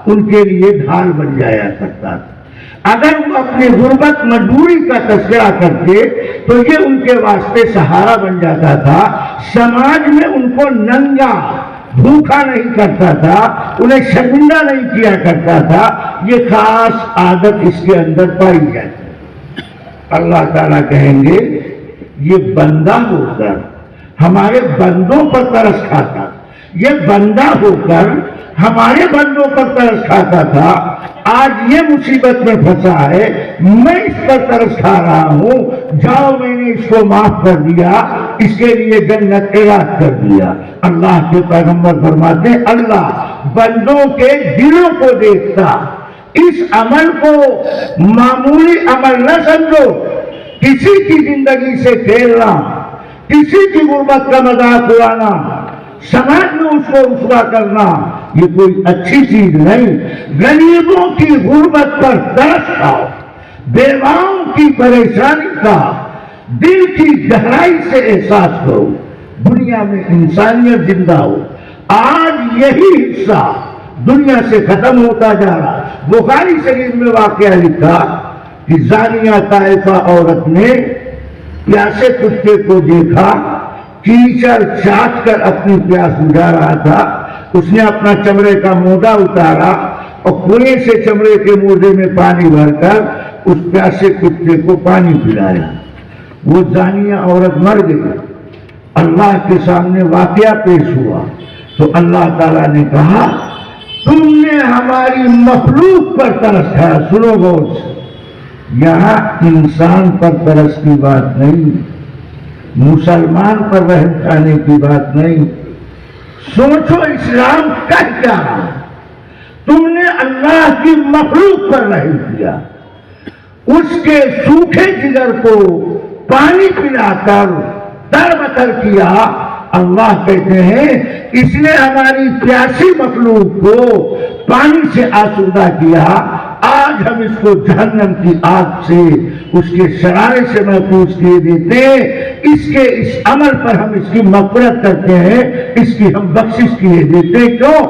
ان کے لیے ڈھال بن جایا کرتا تھا۔ اگر وہ اپنی غربت مجبوری کا تذکرہ کرتے تو یہ ان کے واسطے سہارا بن جاتا تھا، سماج میں ان کو ننگا بھوکا نہیں کرتا تھا، انہیں شرمندہ نہیں کیا کرتا تھا۔ یہ خاص عادت اس کے اندر پائی جاتی۔ اللہ تعالیٰ کہیں گے یہ بندہ ہو کر ہمارے بندوں پر ترس کھاتا، یہ بندہ ہو کر ہمارے بندوں پر ترس کھاتا تھا، آج یہ مصیبت میں پھنسا ہے، میں اس پر ترس کھا رہا ہوں، جاؤ میں نے اس کو معاف کر دیا، اس کے لیے جنت اعلان کر دیا۔ اللہ کے پیغمبر فرماتے ہیں اللہ بندوں کے دلوں کو دیکھتا، اس عمل کو معمولی عمل نہ سمجھو، کسی کی زندگی سے کھیلنا، کسی کی غربت کا مذاق اڑانا، سماج میں اس کو رسوا کرنا یہ کوئی اچھی چیز نہیں۔ غریبوں کی غربت پر ترس کھاؤ، بیواؤں کی پریشانی کا دل کی گہرائی سے احساس کرو، دنیا میں انسانیت زندہ ہو۔ آج یہی حصہ دنیا سے ختم ہوتا جا رہا۔ بخاری شریف میں واقعہ لکھا کہ زانیہ طائفہ عورت نے پیاسے کتے کو دیکھا، کیچڑ چاٹ کر اپنی پیاس بجھا رہا تھا، اس نے اپنا چمڑے کا مودا اتارا اور کنویں سے چمڑے کے مودے میں پانی بھر کر اس پیاسے کتے کو پانی پلایا، وہ زانیہ عورت مر گئی۔ اللہ کے سامنے واقعہ پیش ہوا تو اللہ تعالیٰ نے کہا تم نے ہماری مخلوق پر ترس کھایا۔ سنو غور سے، یہاں انسان پر ترس کی بات نہیں، مسلمان پر رحم کھانے کی بات نہیں۔ سوچو اسلام کہہ کیا رہا ہے؟ تم نے اللہ کی مخلوق پر رحم کیا، اس کے سوکھے جگر کو پانی پلا کر تر کیا۔ اللہ کہتے ہیں اس نے ہماری پیاسی مخلوق کو پانی سے آسودہ کیا، آج ہم اس کو جہنم کی آگ سے، اس کے شرارے سے محفوظ کیے دیتے ہیں، اس کے اس عمل پر ہم اس کی مغفرت کرتے ہیں، اس کی ہم بخشش کیے دیتے ہیں۔ کیوں؟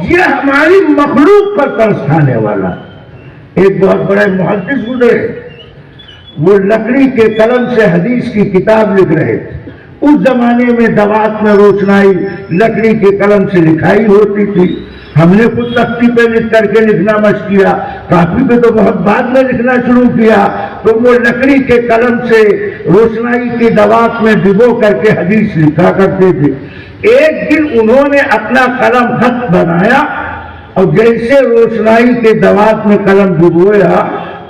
یہ ہماری مخلوق پر ترس کھانے والا۔ ایک بہت بڑے محدث گزرے، وہ لکڑی کے قلم سے حدیث کی کتاب لکھ رہے تھے۔ اس زمانے میں دوات میں روشنائی لکڑی کے قلم سے لکھائی ہوتی تھی، ہم نے خود تختی پہ لکھ کر کے لکھنا مشق کیا، کاپی پہ تو بہت بعد میں لکھنا شروع کیا، تو وہ لکڑی کے قلم سے روشنائی کی دوات میں ڈبو کر کے حدیث لکھا کرتے تھے۔ ایک دن انہوں نے اپنا قلم خط بنایا اور جیسے روشنائی کے دوات میں قلم ڈبویا،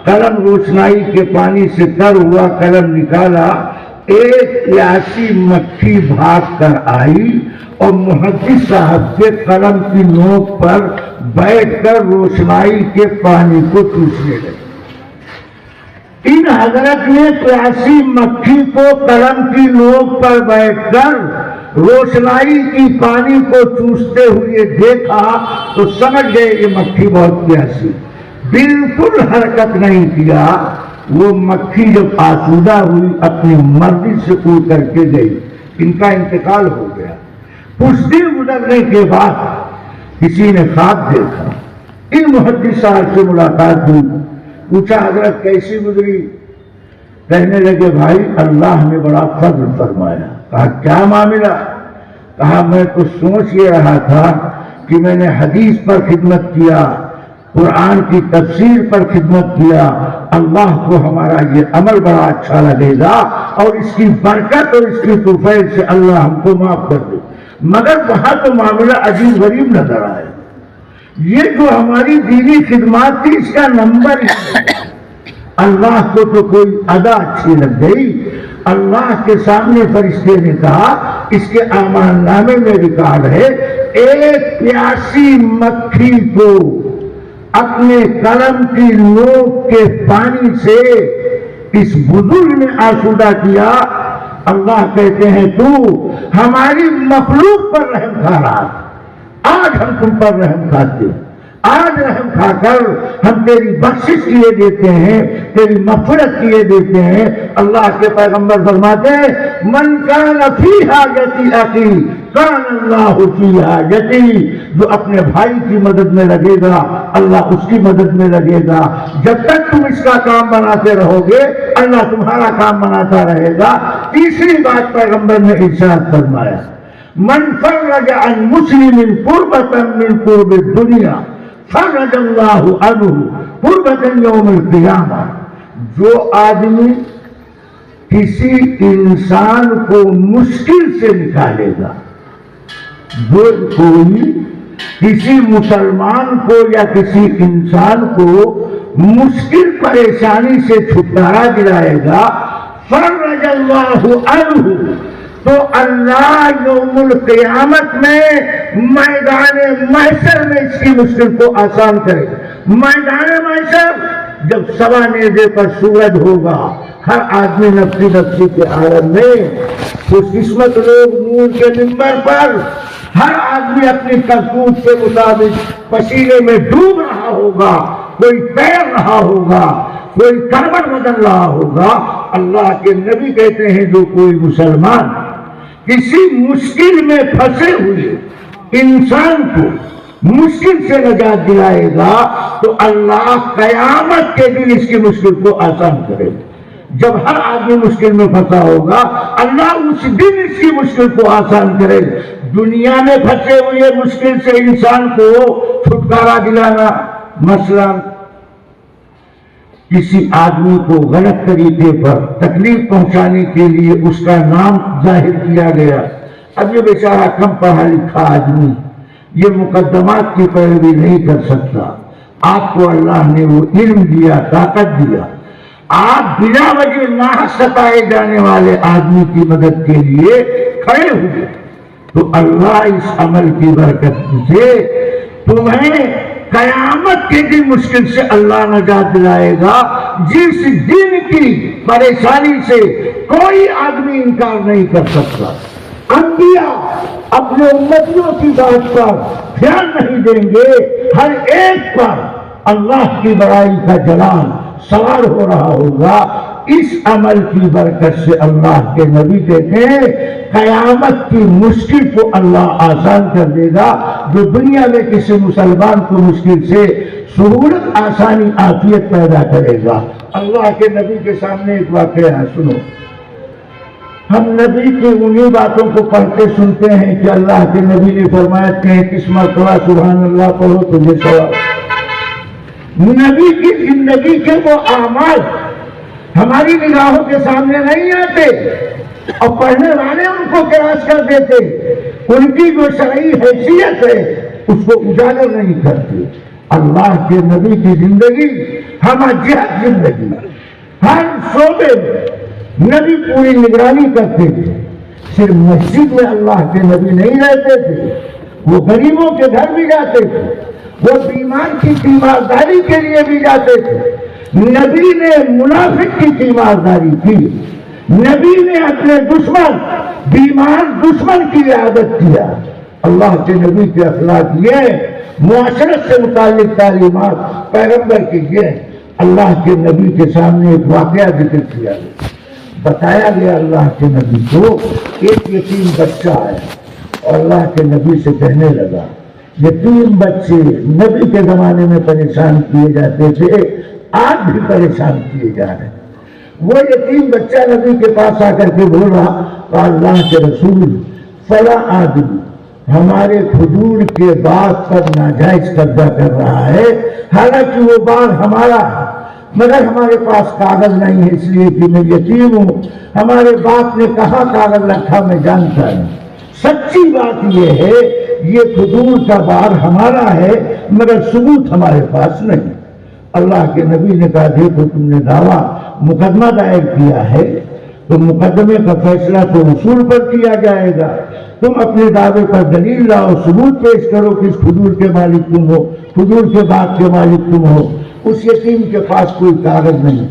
قلم روشنائی کے پانی سے تر ہوا، قلم نکالا، ایک پیاسی مکھی بھاگ کر آئی اور محدث صاحب کے قلم کی نوک پر بیٹھ کر روشنائی کے پانی کو چوسنے لگی۔ ان حضرت نے پیاسی مکھی کو قلم کی نوک پر بیٹھ کر روشنائی کی پانی کو چوستے ہوئے دیکھا تو سمجھ گئے یہ مکھی بہت پیاسی، بالکل حرکت نہیں کیا۔ وہ مکھی جب آسودہ ہوئی اپنی مرضی سے اڑ کر کے گئی، ان کا انتقال ہو گیا۔ کچھ دن گزرنے کے بعد کسی نے خواب دیکھا، ان محدث صاحب سے ملاقات ہوئی، پوچھا حضرت کیسی گزری؟ کہنے لگے بھائی اللہ نے بڑا فضل فرمایا۔ کہا کیا معاملہ؟ کہا میں تو سوچ یہ رہا تھا کہ میں نے حدیث پر خدمت کیا، قرآن کی تفسیر پر خدمت کیا، اللہ کو ہمارا یہ عمل بڑا اچھا لگے گا اور اس کی برکت اور اس کی توفیق سے اللہ ہم کو معاف کر دے، مگر وہاں تو معاملہ عجیب غریب نظر آئے۔ یہ جو ہماری دینی خدمات تھی اس کا نمبر ہی اللہ کو تو کوئی ادا اچھی لگ گئی۔ اللہ کے سامنے فرشتے نے کہا اس کے اعمال نامے میں ریکارڈ ہے، ایک پیاسی مکھی کو اپنے قلم کی نوک کے پانی سے اس بزرگ نے آسودہ کیا۔ اللہ کہتے ہیں تو ہماری مخلوق پر رحم کھا رہا، آج ہم تم پر رحم کھاتے، آج رحم کھا کر ہم تیری بخشش کیے دیتے ہیں، تیری مغفرت کیے دیتے ہیں۔ اللہ کے پیغمبر فرماتے ہیں من کان فی حاجتی اخی کان اللہ فی حاجتی، جو اپنے بھائی کی مدد میں لگے گا اللہ اس کی مدد میں لگے گا۔ جب تک تم اس کا کام بناتے رہو گے اللہ تمہارا کام بناتا رہے گا۔ تیسری بات پیغمبر نے ارشاد فرمایا من فرج عن مسلم کربۃ من کرب الدنیا فرج اللہ عنہ کربۃ یوم القیامہ، جو آدمی کسی انسان کو مشکل سے نکالے گا، جو کوئی کسی مسلمان کو یا کسی انسان کو مشکل پریشانی سے چھٹکارا دلائے گا، فرج اللہ عنہ، تو اللہ یوم القیامت میں میدان محشر میں اس کی مشکل کو آسان کرے گا۔ میدان محشر جب سوا نیزے پر سورج ہوگا، ہر آدمی نفسی نفسی کے عالم میں، خوش قسمت لوگ نور کے منبر پر، ہر آدمی اپنی کرتوت کے مطابق پسینے میں ڈوب رہا ہوگا، کوئی تیر رہا ہوگا، کوئی کروٹ بدل رہا ہوگا۔ اللہ کے نبی کہتے ہیں جو کوئی مسلمان کسی مشکل میں پھنسے ہوئے انسان کو مشکل سے نجات دلائے گا تو اللہ قیامت کے دن اس کی مشکل کو آسان کرے گا۔ جب ہر آدمی مشکل میں پھنسا ہوگا اللہ اس دن اس کی مشکل کو آسان کرے گا۔ دنیا میں پھنسے ہوئے مشکل سے انسان کو چھٹکارا دلانا، مثلا کسی آدمی کو غلط طریقے پر تکلیف پہنچانے کے لیے اس کا نام ظاہر کیا گیا، اب یہ بیچارہ کم پڑھا لکھا آدمی یہ مقدمات کی پیروی نہیں کر سکتا، آپ کو اللہ نے وہ علم دیا، طاقت دیا، آپ بلا وجہ ناحق ستائے جانے والے آدمی کی مدد کے لیے کھڑے ہوئے تو اللہ اس عمل کی برکت سے تمہیں قیامت کے دن مشکل سے اللہ نجات دلائے گا، جس دن کی پریشانی سے کوئی آدمی انکار نہیں کر سکتا۔ انبیاء اپنے امتیوں کی بات پر دھیان نہیں دیں گے، ہر ایک پر اللہ کی بڑائی کا جلال سوار ہو رہا ہوگا۔ اس عمل کی برکت سے اللہ کے نبی کہتے ہیں قیامت کی مشکل کو اللہ آسان کر دے گا۔ جو دنیا میں کسی مسلمان کو مشکل سے سہولت، آسانی، عافیت پیدا کرے گا۔ اللہ کے نبی کے سامنے ایک واقعہ ہے، سنو۔ ہم نبی کی انہی باتوں کو پڑھتے سنتے ہیں کہ اللہ کے نبی نے فرمایا کہ 31 مرتبہ سبحان اللہ پڑھو تجھے ثواب۔ نبی کی زندگی کے وہ اعمال ہماری نگاہوں کے سامنے نہیں آتے اور پڑھنے والے ان کو کراس کر دیتے، ان کی جو شرعی حیثیت ہے اس کو اجاگر نہیں کرتے۔ اللہ کے نبی کی زندگی ہم جہت زندگی، ہر شعبے میں نبی پوری نگرانی کرتے تھے۔ صرف مسجد میں اللہ کے نبی نہیں رہتے تھے، وہ غریبوں کے گھر بھی جاتے تھے، وہ بیمار کی تیمارداری کے لیے بھی جاتے تھے۔ نبی نے منافق کی تیمارداری کی، نبی نے اپنے دشمن، بیمار دشمن کی عیادت کیا۔ اللہ کے نبی کے اخلاق یہ معاشرت سے متعلق تعلیمات پیغمبر کی یہ اللہ کے نبی کے سامنے ایک واقعہ ذکر کیا گیا، بتایا گیا اللہ کے نبی کو ایک یتیم بچہ ہے اور اللہ کے نبی سے کہنے لگا یتیم بچے نبی کے زمانے میں پریشان کیے جاتے تھے، آج بھی پریشان کیے جا رہے ہیں۔ وہ یتیم بچہ نبی کے پاس آ کر کے بول رہا کہ اللہ کے رسول فلاں آدمی ہمارے کھجور کے باغ پر ناجائز قبضہ کر رہا ہے، حالانکہ وہ باغ ہمارا ہے مگر ہمارے پاس کاغذ نہیں ہے، اس لیے کہ میں یتیم ہوں، ہمارے باپ نے کہاں کاغذ رکھا میں جانتا نہیں۔ سچی بات یہ ہے یہ کھجور کا باغ ہمارا ہے مگر ثبوت ہمارے پاس نہیں۔ اللہ کے نبی نے کہا دیکھو تم نے دعویٰ مقدمہ دائر کیا ہے تو مقدمے کا فیصلہ تو اصول پر کیا جائے گا، تم اپنے دعوے پر دلیل لاؤ، ثبوت پیش کرو کہ اس کھجور کے مالک تم ہو، کھجور کے باغ کے مالک تم ہو۔ اس یتیم کے پاس کوئی کاغذ نہیں،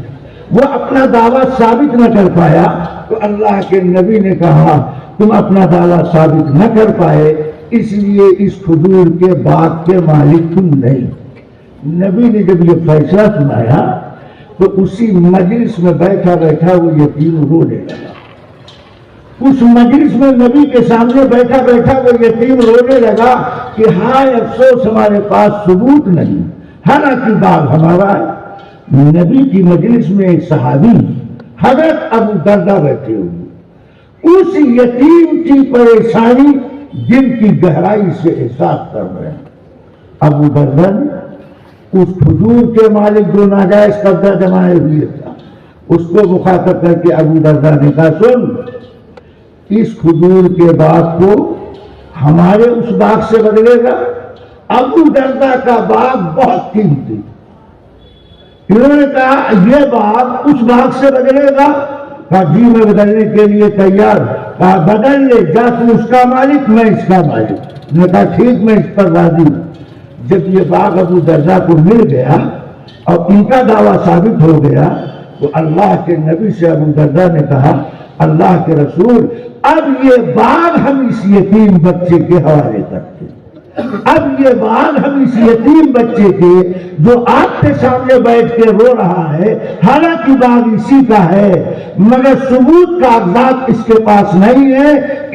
وہ اپنا دعویٰ ثابت نہ کر پایا تو اللہ کے نبی نے کہا تم اپنا دعویٰ ثابت نہ کر پائے اس لیے اس کھجور کے باغ کے مالک تم نہیں۔ نبی نے جب یہ فیصلہ سنایا تو اسی مجلس میں بیٹھا بیٹھا وہ یتیم رونے لگا۔ اس مجلس میں نبی کے سامنے بیٹھا بیٹھا وہ یتیم رونے لگا کہ ہائے افسوس ہمارے پاس ثبوت نہیں، حالانکہ باغ ہمارا ہے۔ نبی کی مجلس میں ایک صحابی حضرت ابو دردہ بیٹھے ہوئے، اس یتیم کی پریشانی دل کی گہرائی سے احساس کر رہے ہیں۔ ابو دردہ اس کھجور کے مالک جو ناجائز قبضہ جمائے ہوئے تھا اس کو مخاطب کر کے ابو دردہ نے کہا سن، اس کھجور کے باغ کو ہمارے اس باغ سے بدلے گا؟ ابو دردہ کا باغ بہت قیمتی، انہوں نے کہا یہ باغ اس باغ سے بدلے گا؟ کہا جی میں بدلنے کے لیے تیار۔ کہا بدل لے، جا تو اس کا مالک میں اس کا مالک۔ نے کہا ٹھیک میں اس پر راضی ہوں۔ جب یہ باغ ابو دردہ کو مل گیا اور ان کا دعویٰ ثابت ہو گیا تو اللہ کے نبی سے ابو دردہ نے کہا اللہ کے رسول اب یہ باغ ہم اس یتیم بچے کے حوالے کرتے ہیں۔ اب یہ باغ ہم اس یتیم بچے کے جو آپ کے سامنے بیٹھ کے رو رہا ہے، حالانکہ باغ اسی کا ہے مگر ثبوت کاغذات اس کے پاس نہیں ہے،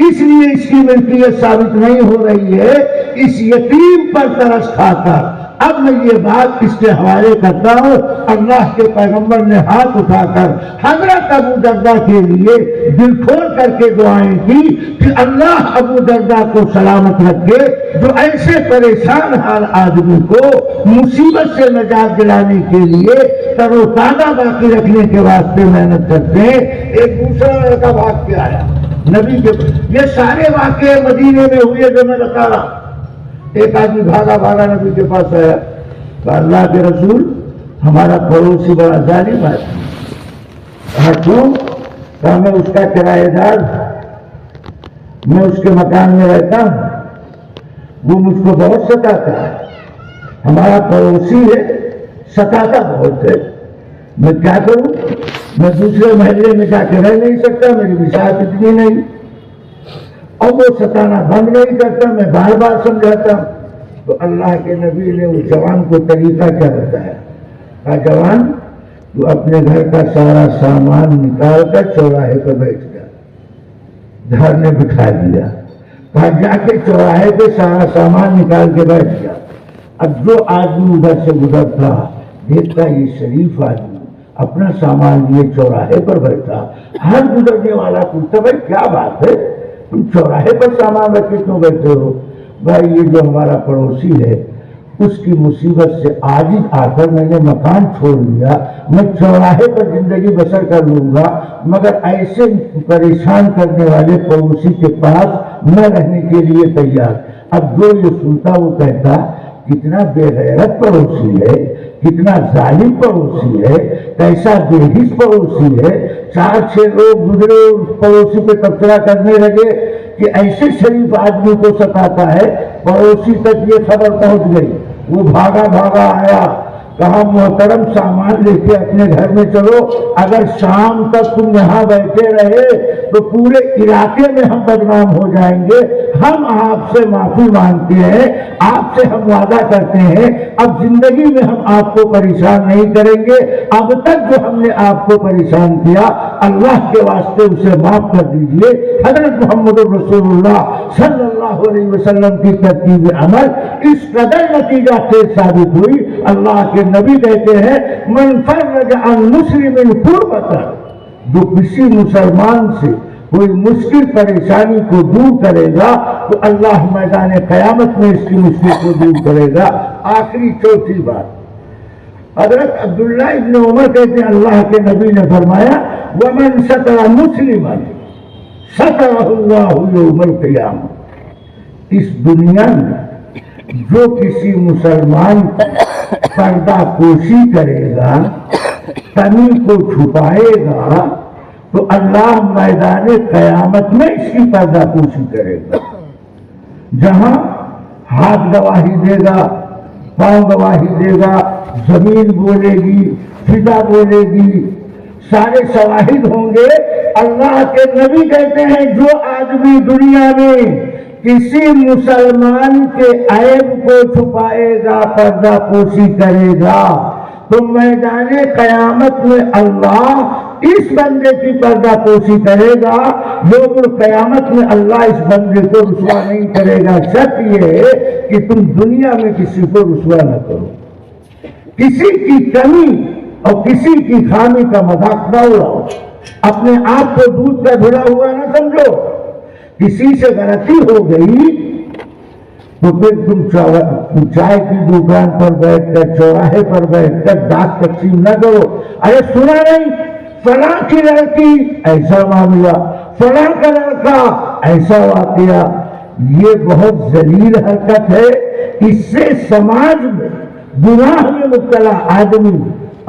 اس لیے اس کی ملکیت ثابت نہیں ہو رہی ہے، اس یتیم پر ترس کھا کر اب میں یہ بات اس کے حوالے کرتا ہوں۔ اللہ کے پیغمبر نے ہاتھ اٹھا کر حضرت ابو درداء کے لیے دل کھول کر کے دعائیں کی کہ اللہ ابو درداء کو سلامت رکھے، جو ایسے پریشان حال آدمی کو مصیبت سے نجات دلانے کے لیے تر و تازہ باقی رکھنے کے واسطے محنت کرتے ہیں۔ ایک دوسرا لڑکا بھاگ کے آیا نبی کے، یہ سارے واقعے مدینے میں ہوئے جو میں بتا رہا ہوں۔ ایک آدمی بھاگا بھاگا نبی کے پاس آیا کہ اللہ کے رسول ہمارا پڑوسی بڑا ظالم ہے۔ کہا کیوں؟ کہا میں اس کا کرایہ دار، میں اس کے مکان میں رہتا ہوں، وہ مجھ کو بہت ستاتا ہے، ہمارا پڑوسی ہے، ستاتا بہت ہے، میں کیا کروں؟ میں دوسرے محلے میں جا کے رہ نہیں سکتا، میری بساط اتنی نہیں، اور وہ ستانا بند نہیں کرتا، میں بار بار سمجھاتا ہوں۔ تو اللہ کے نبی نے اس جوان کو طریقہ کیا بتایا؟ کہا جوان تو اپنے گھر کا سارا سامان نکال کر چوراہے پہ بیٹھ گیا، گھر نے بٹھا دیا، کہا جا کے چوراہے پہ سارا سامان نکال کے بیٹھ گیا۔ اب جو آدمی ادھر سے گزرتا دیکھتا یہ شریف آدمی اپنا سامان لیے چوراہے پر بیٹھا، ہر گزرنے والا پوچھتا بھائی کیا بات ہے، تم چوراہے پر سامان رکھ کے کیوں بیٹھے ہو؟ بھائی یہ جو ہمارا پڑوسی ہے اس کی مصیبت سے آج آ کر میں نے مکان چھوڑ لیا، میں چوراہے پر زندگی بسر کر لوں گا، مگر ایسے پریشان کرنے والے پڑوسی کے پاس نہ رہنے کے لیے تیار۔ اب جو یہ سنتا وہ کہتا کتنا بے غیرت پڑوسی ہے، کتنا ظالم پڑوسی ہے، کیسا بے حس پڑوسی ہے۔ 4-6 لوگ گزرے پڑوسی پہ تبصرہ کرنے لگے کہ ایسے شریف آدمی کو ستاتا ہے، پڑوسی تک یہ خبر پہنچ گئی، وہ بھاگا بھاگا آیا، کہا محترم سامان لے کے اپنے گھر میں چلو، اگر شام تک تم یہاں بیٹھے رہے تو پورے علاقے میں ہم بدنام ہو جائیں گے، ہم آپ سے معافی مانگتے ہیں، آپ سے ہم وعدہ کرتے ہیں اب زندگی میں ہم آپ کو پریشان نہیں کریں گے، اب تک جو ہم نے آپ کو پریشان کیا اللہ کے واسطے اسے معاف کر دیجئے۔ حضرت محمد رسول اللہ صلی اللہ علیہ وسلم کی ترتیب عمل اس قدر نتیجہ خیز ثابت ہوئی، اللہ کے نبی کہتے ہیں من فرج عن مسلم کربۃ، جو کسی مسلمان سے کوئی مشکل پریشانی کو دور کرے گا تو اللہ میدان قیامت میں اس کی مشکل کو دور کرے گا۔ آخری چوتھی بات، حضرت عبداللہ ابن عمر کہتے ہیں اللہ کے نبی نے فرمایا ومن ستر مسلما سترہ اللہ یوم القیامہ، اس دنیا میں جو کسی مسلمان پردہ پوشی کرے گا، کمی کو چھپائے گا تو اللہ میدان قیامت میں اس کی پردہ پوشی کرے گا۔ جہاں ہاتھ گواہی دے گا، پاؤں گواہی دے گا، زمین بولے گی، فضا بولے گی، سارے شواہد ہوں گے، اللہ کے نبی کہتے ہیں جو آدمی دنیا میں کسی مسلمان کے عیب کو چھپائے گا، پردہ پوشی کرے گا تو میدان قیامت میں اللہ اس بندے کی پردہ پوشی کرے گا، یوم القیامت میں اللہ اس بندے کو رسوا نہیں کرے گا۔ شرط یہ ہے کہ تم دنیا میں کسی کو رسوا نہ کرو، کسی کی کمی اور کسی کی خامی کا مذاق نہ اڑاؤ، اپنے آپ کو دودھ کا دھلا ہوا نہ سمجھو، کسی سے غلطی ہو گئی تو پھر تم چائے کی دکان پر بیٹھ کر، چوراہے پر بیٹھ کر دانت تقسیم نہ کرو، ارے سنا نہیں فلاں کی لڑکی ایسا معاملہ، فلاں کا لڑکا ایسا واقعہ، یہ بہت ذلیل حرکت ہے، اس سے سماج میں گناہ میں مبتلا آدمی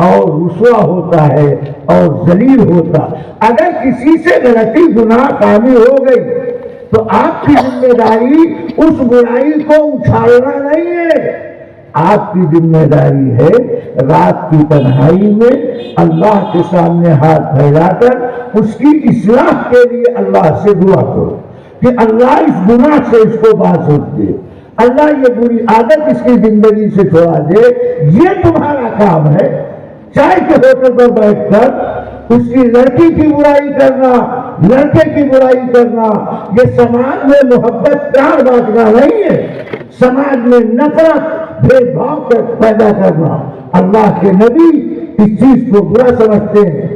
اور رسوا ہوتا ہے اور ذلیل ہوتا۔ اگر کسی سے غلطی گناہ کامی ہو گئی تو آپ کی ذمہ داری اس برائی کو اچھالنا نہیں ہے، آپ کی ذمہ داری ہے رات کی تنہائی میں اللہ کے سامنے ہاتھ پھیلا کر اس کی اصلاح کے لیے اللہ سے دعا کرو کہ اللہ اس گناہ سے اس کو باز دے، اللہ یہ بری عادت اس کی زندگی سے چھوڑا دے، یہ تمہارا کام ہے۔ چائے کے ہوٹل پر بیٹھ کر اس کی لڑکی کی برائی کرنا، لڑکے کی برائی کرنا، یہ سماج میں محبت پیار بانٹنا نہیں ہے، سماج میں نفرت بھید بھاؤ پیدا کرنا۔ اللہ کے نبی اس چیز کو برا سمجھتے ہیں۔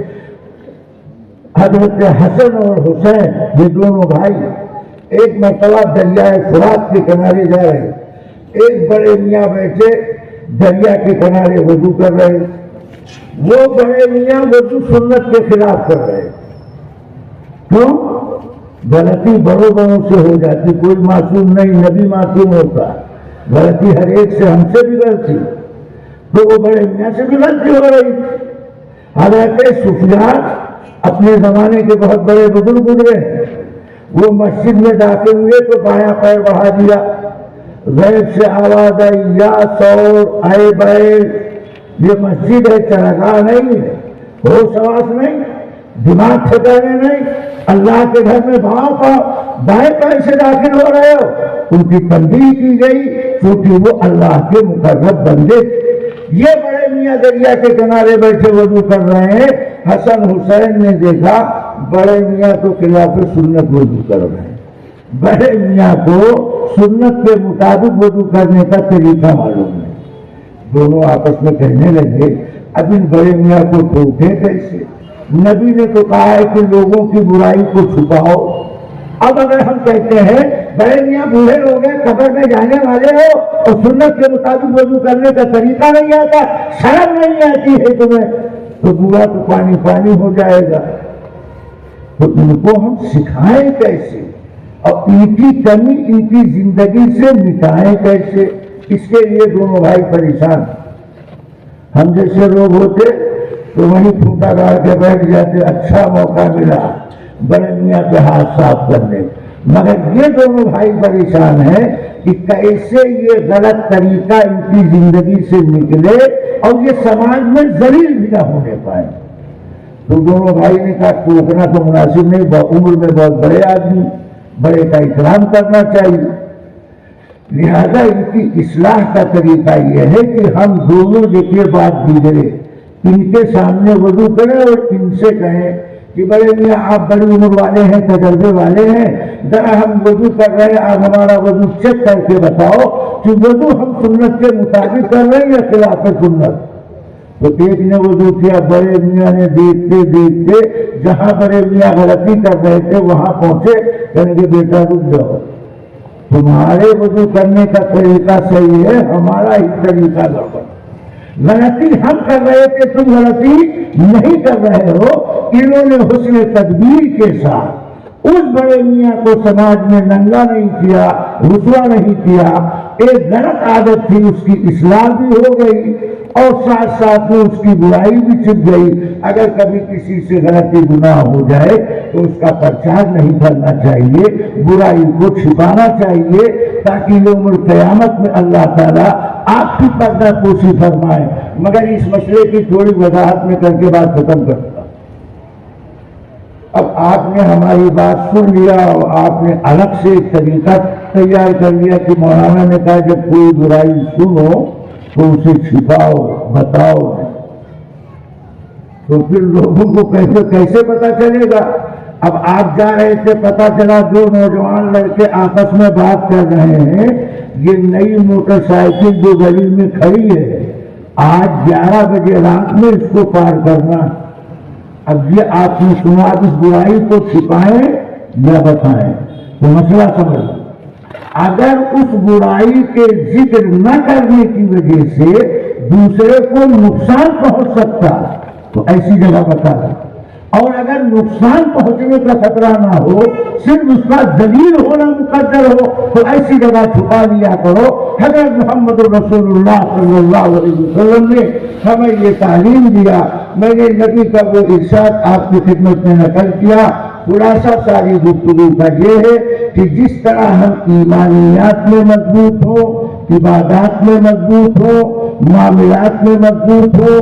حضرت حسن اور حسین یہ دونوں بھائی ایک مرتبہ دریائے فرات کے کنارے جا رہے، ایک بڑے میاں بیٹھے دریا کے کنارے وضو کر رہے، وہ بڑے میاں وضو سنت کے خلاف کر رہے۔ کیوں؟ غلطی بڑوں بڑوں سے ہو جاتی، کوئی معصوم نہیں، نبی معصوم ہوتا، غلطی ہر ایک سے، ہم سے بھی غلطی، تو وہ بڑے میاں سے بھی غلطی ہو رہی۔ حضرت سفیان اپنے زمانے کے بہت بڑے بزرگ گزرے، وہ مسجد میں داخل ہوئے تو بایاں پیر بڑھا دیا، غیب سے آواز آئی یا سور اے بیل، یہ مسجد ہے، چراگاہ نہیں ہے، ہوش حواس نہیں، دماغ ٹھکانے نہیں، اللہ کے گھر میں بائیں پیر سے داخل ہو رہے ہو۔ ان کی تنبیہ کی گئی کیونکہ وہ اللہ کے مقرب بندے۔ یہ بڑے میاں دریا کے کنارے بیٹھے وضو کر رہے ہیں، حسن حسین نے دیکھا بڑے میاں تو خلاف سنت وضو کر رہے ہیں، بڑے میاں کو سنت کے مطابق وضو کرنے کا طریقہ معلوم ہے۔ دونوں آپس میں کہنے لگے اب ان بڑے میاں کو ٹوکے کیسے؟ نبی نے تو کہا ہے کہ لوگوں کی برائی کو چھپاؤ۔ اب اگر ہم کہتے ہیں بڑے میاں بوڑھے ہو گئے، قبر میں جانے والے ہو اور سنت کے مطابق وضو کرنے کا طریقہ نہیں آتا، شرم نہیں آتی ہے تمہیں، تو بوڑھا تو پانی پانی ہو جائے گا۔ تو ان کو ہم سکھائیں کیسے اور ان کی کمی ان کی زندگی سے مٹائیں کیسے؟ اس کے لیے دونوں بھائی پریشان۔ ہم جیسے لوگ ہوتے تو وہیں پھوٹا گاڑ کے بیٹھ جاتے، اچھا موقع ملا بڑے میاں کے ہاتھ صاف کرنے، مگر یہ دونوں بھائی پریشان ہیں کہ کیسے یہ غلط طریقہ ان کی زندگی سے نکلے اور یہ سماج میں ذلیل بھی نہ ہونے پائے۔ تو دونوں بھائی نے کہا ٹوکنا تو مناسب نہیں، عمر میں بہت بڑے آدمی، بڑے کا احترام کرنا چاہیے، لہذا ان کی اصلاح کا طریقہ یہ ہے کہ ہم دونوں دیکھیے بات بگڑے ان کے سامنے وضو کریں اور ان سے کہیں کہ بڑے میاں آپ بڑی عمر والے ہیں، تجربے والے ہیں، ذرا ہم وضو کر رہے ہیں، آپ ہمارا وضو چیک کر کے بتاؤ کہ وضو ہم سنت کے مطابق کر رہے ہیں یا خلاف سنت۔ تو ایک نے وضو کیا، بڑے میاں نے دیکھتے دیکھتے جہاں بڑے میاں غلطی کر رہے تھے وہاں پہنچے، کہنے کہ بیٹا رک جاؤ، تمہارے وضو کرنے کا طریقہ صحیح ہے، ہمارا ہی طریقہ گڑبڑ، غلطی ہم کر رہے تھے، تم غلطی نہیں کر رہے ہو۔ انہوں نے حسن تدبیر کے ساتھ اس بڑے میاں کو سماج میں ننگا نہیں کیا، رسوا نہیں کیا، ایک غلط عادت تھی اس کی اصلاح بھی ہو گئی اور ساتھ ساتھ میں اس کی برائی بھی چھپ گئی۔ اگر کبھی کسی سے غلطی گناہ ہو جائے تو اس کا پرچار نہیں کرنا چاہیے، برائی کو چھپانا چاہیے تاکہ یوم القیامت میں اللہ تعالیٰ آپ کی پردہ پوشی فرمائے۔ مگر اس مسئلے کی تھوڑی وضاحت میں کر کے بات ختم کرتا۔ اب آپ نے ہماری بات سن لیا اور آپ نے الگ سے ایک طریقہ تیار کر لیا کہ مولانا نے کہا جب کوئی برائی سنو تو اسے چھپاؤ، بتاؤ، تو پھر لوگوں کو کیسے پتا چلے گا؟ اب آپ جا رہے تھے، پتا چلا دو نوجوان لڑکے آپس میں بات کر رہے ہیں، یہ نئی موٹر سائیکل جو گلی میں کھڑی ہے آج 11 بجے رات میں اس کو پار کرنا۔ اب یہ آپ نے سنا، اس برائی کو چھپائیں یا بتائیں؟ تو مسئلہ سمجھ، اگر اس برائی کے ذکر نہ کرنے کی وجہ سے دوسرے کو نقصان پہنچ سکتا تو ایسی جگہ بتا دیں، اور اگر نقصان پہنچنے کا خطرہ نہ ہو، صرف اس کا ذلیل ہونا مقدر ہو تو ایسی جگہ چھپا لیا کرو۔ حضرت محمد رسول اللہ صلی اللہ علیہ وسلم نے ہمیں یہ تعلیم دیا۔ میں نے نبی کا وہ ارشاد آپ کی خدمت میں نقل کیا۔ خلاصہ ساری گفتگو کا یہ ہے کہ جس طرح ہم ایمانیات میں مضبوط ہو، عبادات میں مضبوط ہو، معاملات میں مضبوط ہو،